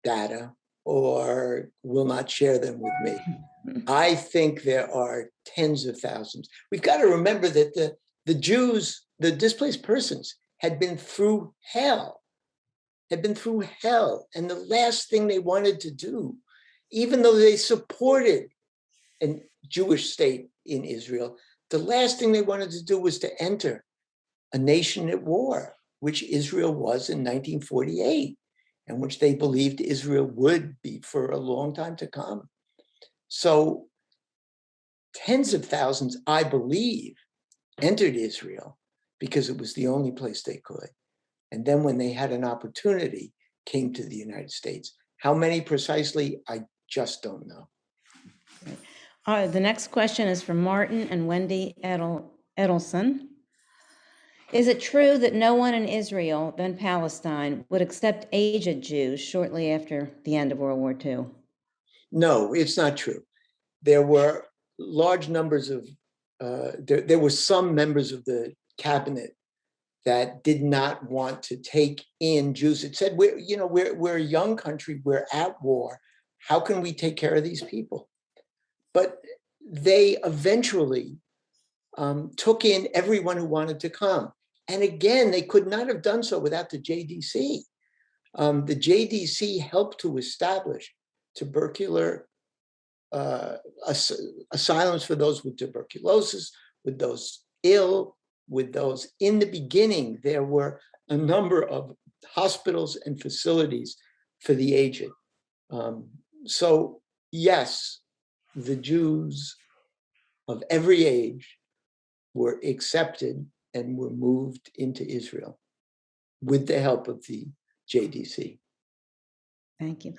data or will not share them with me. I think there are tens of thousands. We've got to remember that the Jews, the displaced persons, had been through hell, And the last thing they wanted to do, even though they supported a Jewish state in Israel, the last thing they wanted to do was to enter a nation at war, which Israel was in 1948, and which they believed Israel would be for a long time to come. So tens of thousands, I believe, entered Israel because it was the only place they could. And then when they had an opportunity, came to the United States. How many precisely, I just don't know. The next question is from Martin and Wendy Edelson. Is it true that no one in Israel, then Palestine, would accept aged Jews shortly after the end of World War II? No, it's not true. There were large numbers of, there were some members of the cabinet that did not want to take in Jews. It said, we're a young country, we're at war. How can we take care of these people? But they eventually took in everyone who wanted to come. And again, they could not have done so without the JDC. The JDC helped to establish tubercular asylums for those with tuberculosis, with those ill, with those. In the beginning, there were a number of hospitals and facilities for the aged. So yes, the Jews of every age were accepted and were moved into Israel with the help of the JDC. Thank you.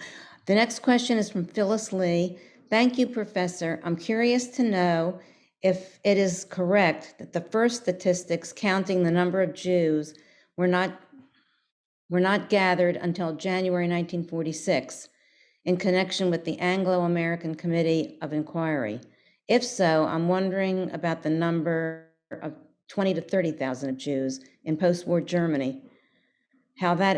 The next question is from Phyllis Lee. Thank you, Professor. I'm curious to know if it is correct that the first statistics counting the number of Jews were not gathered until January 1946 in connection with the Anglo-American Committee of Inquiry. If so, I'm wondering about the number of 20 to 30,000 of Jews in post-war Germany, how that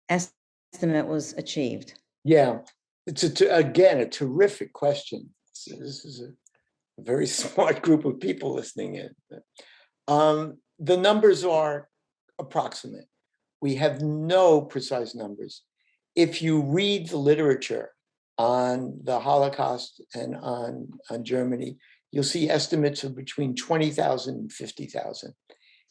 estimate was achieved. Yeah, it's again a terrific question. This is a very smart group of people listening in. The numbers are approximate. We have no precise numbers. If you read the literature on the Holocaust and on Germany, you'll see estimates of between 20,000 and 50,000.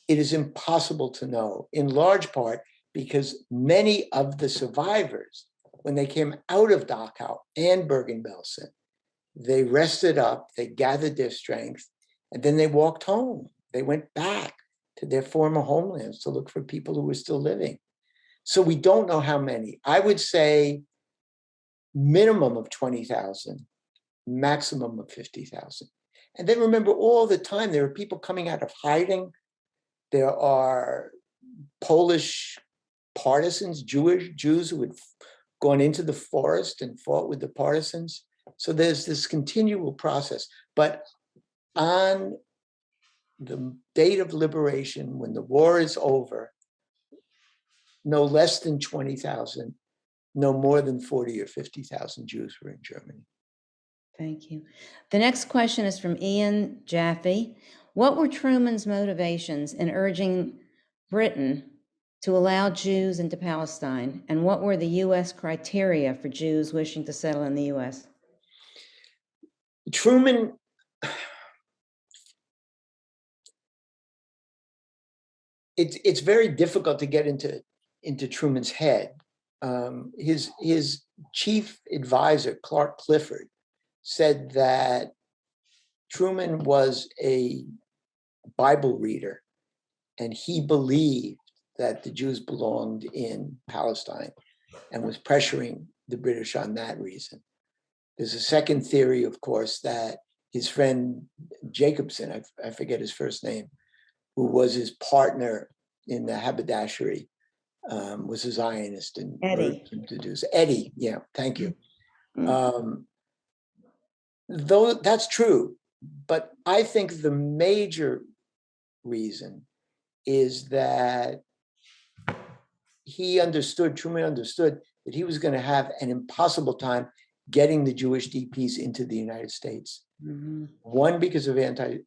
It is impossible to know, in large part because many of the survivors, when they came out of Dachau and Bergen-Belsen, they rested up, they gathered their strength, and then they walked home. They went back to their former homelands to look for people who were still living. So we don't know how many. I would say minimum of 20,000, maximum of 50,000. And then remember, all the time, there are people coming out of hiding. There are Polish partisans, Jews who had gone into the forest and fought with the partisans. So there's this continual process. But on the date of liberation, when the war is over, no less than 20,000, no more than 40 or 50,000 Jews were in Germany. Thank you. The next question is from Ian Jaffe. What were Truman's motivations in urging Britain to allow Jews into Palestine? And what were the U.S. criteria for Jews wishing to settle in the U.S.? Truman, it's very difficult to get into Truman's head. His chief advisor, Clark Clifford, said that Truman was a Bible reader, and he believed that the Jews belonged in Palestine and was pressuring the British on that reason. There's a second theory, of course, that his friend Jacobson, I forget his first name, who was his partner in the haberdashery, was a Zionist and Eddie. Eddie, yeah, thank you. Though that's true, but I think the major reason is that Truman understood that he was going to have an impossible time getting the Jewish DPs into the United States. Mm-hmm. One, because of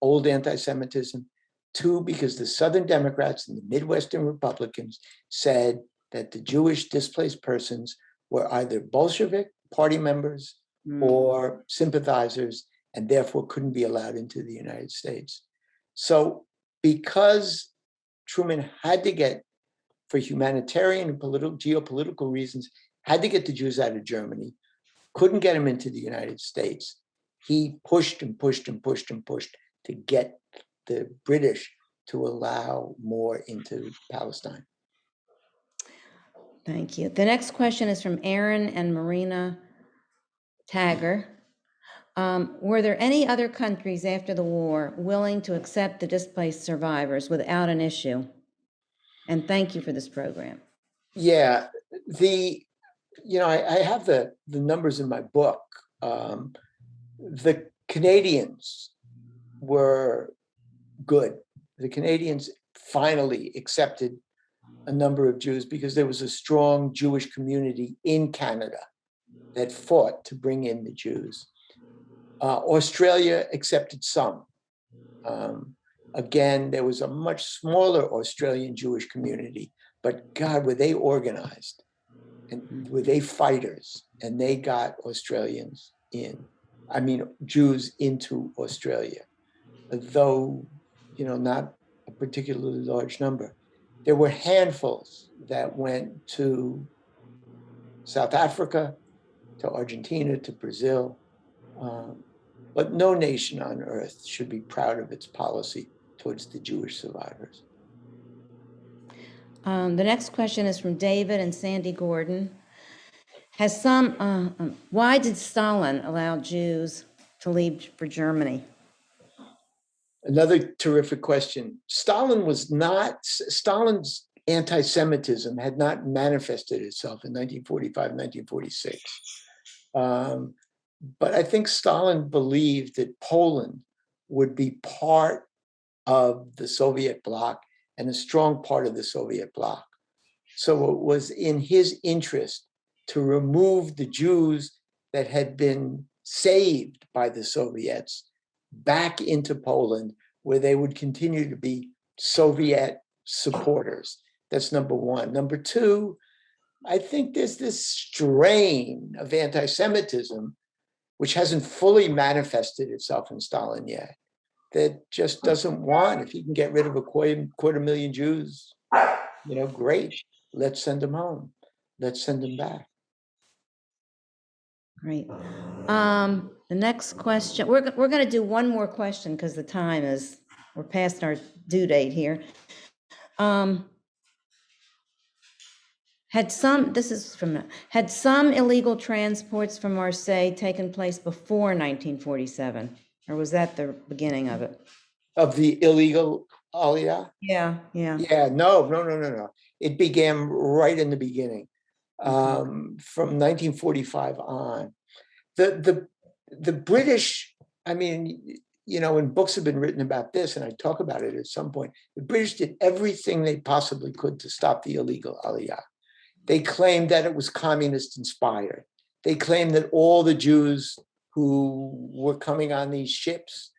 old anti-Semitism. Two, because the Southern Democrats and the Midwestern Republicans said that the Jewish displaced persons were either Bolshevik party members or sympathizers, and therefore couldn't be allowed into the United States. So because Truman had to get, for humanitarian and geopolitical reasons, had to get the Jews out of Germany, couldn't get them into the United States, he pushed and pushed and pushed and pushed to get the British to allow more into Palestine. Thank you. The next question is from Aaron and Marina Tagger. Were there any other countries after the war willing to accept the displaced survivors without an issue? And thank you for this program. Yeah, I have the numbers in my book. The Canadians were good. The Canadians finally accepted a number of Jews because there was a strong Jewish community in Canada that fought to bring in the Jews. Australia accepted some. Again, there was a much smaller Australian Jewish community, but God, were they organized and were they fighters, and they got Jews into Australia, though, not a particularly large number. There were handfuls that went to South Africa, to Argentina, to Brazil, but no nation on earth should be proud of its policy towards the Jewish survivors. The next question is from David and Sandy Gordon. Why did Stalin allow Jews to leave for Germany? Another terrific question. Stalin's anti-Semitism had not manifested itself in 1945, 1946. But I think Stalin believed that Poland would be part of the Soviet bloc and a strong part of the Soviet bloc. So it was in his interest to remove the Jews that had been saved by the Soviets back into Poland, where they would continue to be Soviet supporters. That's number one. Number two, I think there's this strain of anti-Semitism, which hasn't fully manifested itself in Stalin yet, that just doesn't want, if he can get rid of a 250,000 Jews, great, let's send them home. Let's send them back. Great. The next question, we're going to do one more question because the time we're past our due date here. Had some illegal transports from Marseille taken place before 1947, or was that the beginning of it? Of the illegal Aliyah? Yeah. Yeah, no. It began right in the beginning, from 1945 on. The British, and books have been written about this, and I talk about it at some point, the British did everything they possibly could to stop the illegal Aliyah. They claimed that it was communist inspired. They claimed that all the Jews who were coming on these ships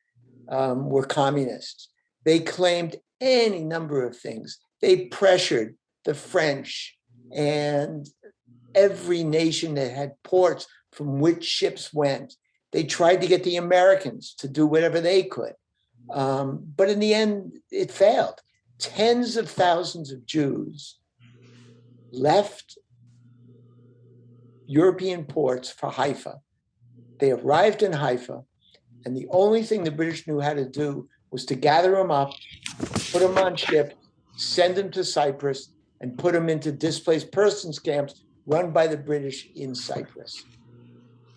were communists. They claimed any number of things. They pressured the French and every nation that had ports from which ships went. They tried to get the Americans to do whatever they could. But in the end, it failed. Tens of thousands of Jews left European ports for Haifa. They arrived in Haifa, and the only thing the British knew how to do was to gather them up, put them on ships, send them to Cyprus, and put them into displaced persons camps run by the British in Cyprus.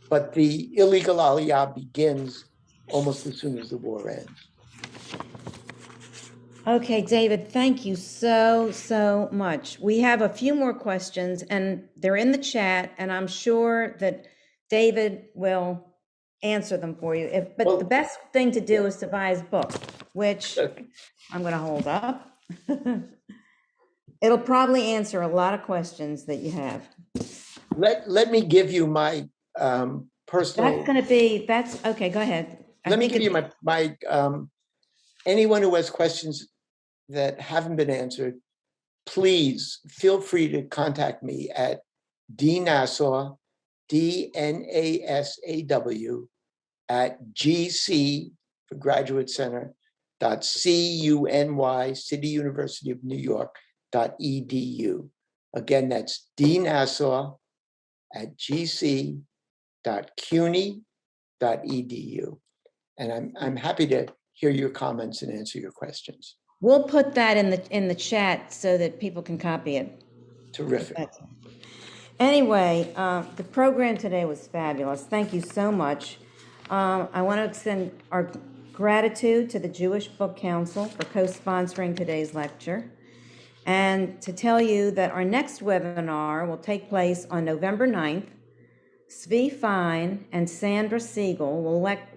But the illegal Aliyah begins almost as soon as the war ends. Okay, David, thank you so much. We have a few more questions and they're in the chat, and I'm sure that David will answer them for you. But the best thing to do is to buy his book, which I'm going to hold up. It'll probably answer a lot of questions that you have. Let me give you my personal. That's going to be, that's okay. Go ahead. Let me give you my anyone who has questions that haven't been answered, please feel free to contact me at dnasaw, DNASAW, at GC for Graduate Center, .CUNY, City University of New York, .edu. Again, that's dnasaw at gc.cuny.edu. And I'm happy to hear your comments and answer your questions. We'll put that in the chat so that people can copy it. Terrific. Anyway, the program today was fabulous. Thank you so much. I want to extend our gratitude to the Jewish Book Council for co-sponsoring today's lecture, and to tell you that our next webinar will take place on November 9th. Zvi Fine and Sandra Siegel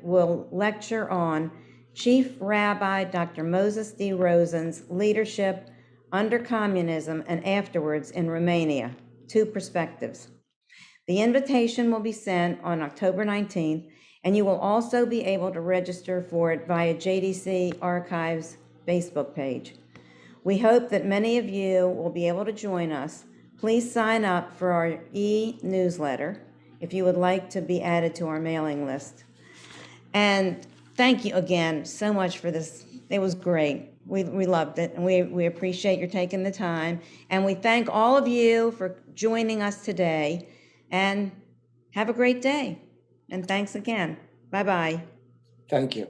will lecture on Chief Rabbi Dr. Moses D. Rosen's leadership under communism and afterwards in Romania, two perspectives. The invitation will be sent on October 19th, and you will also be able to register for it via JDC Archives Facebook page. We hope that many of you will be able to join us. Please sign up for our e-newsletter if you would like to be added to our mailing list. And thank you again so much for this. It was great. We loved it, and we appreciate your taking the time. And we thank all of you for joining us today, and have a great day. And thanks again. Bye-bye. Thank you.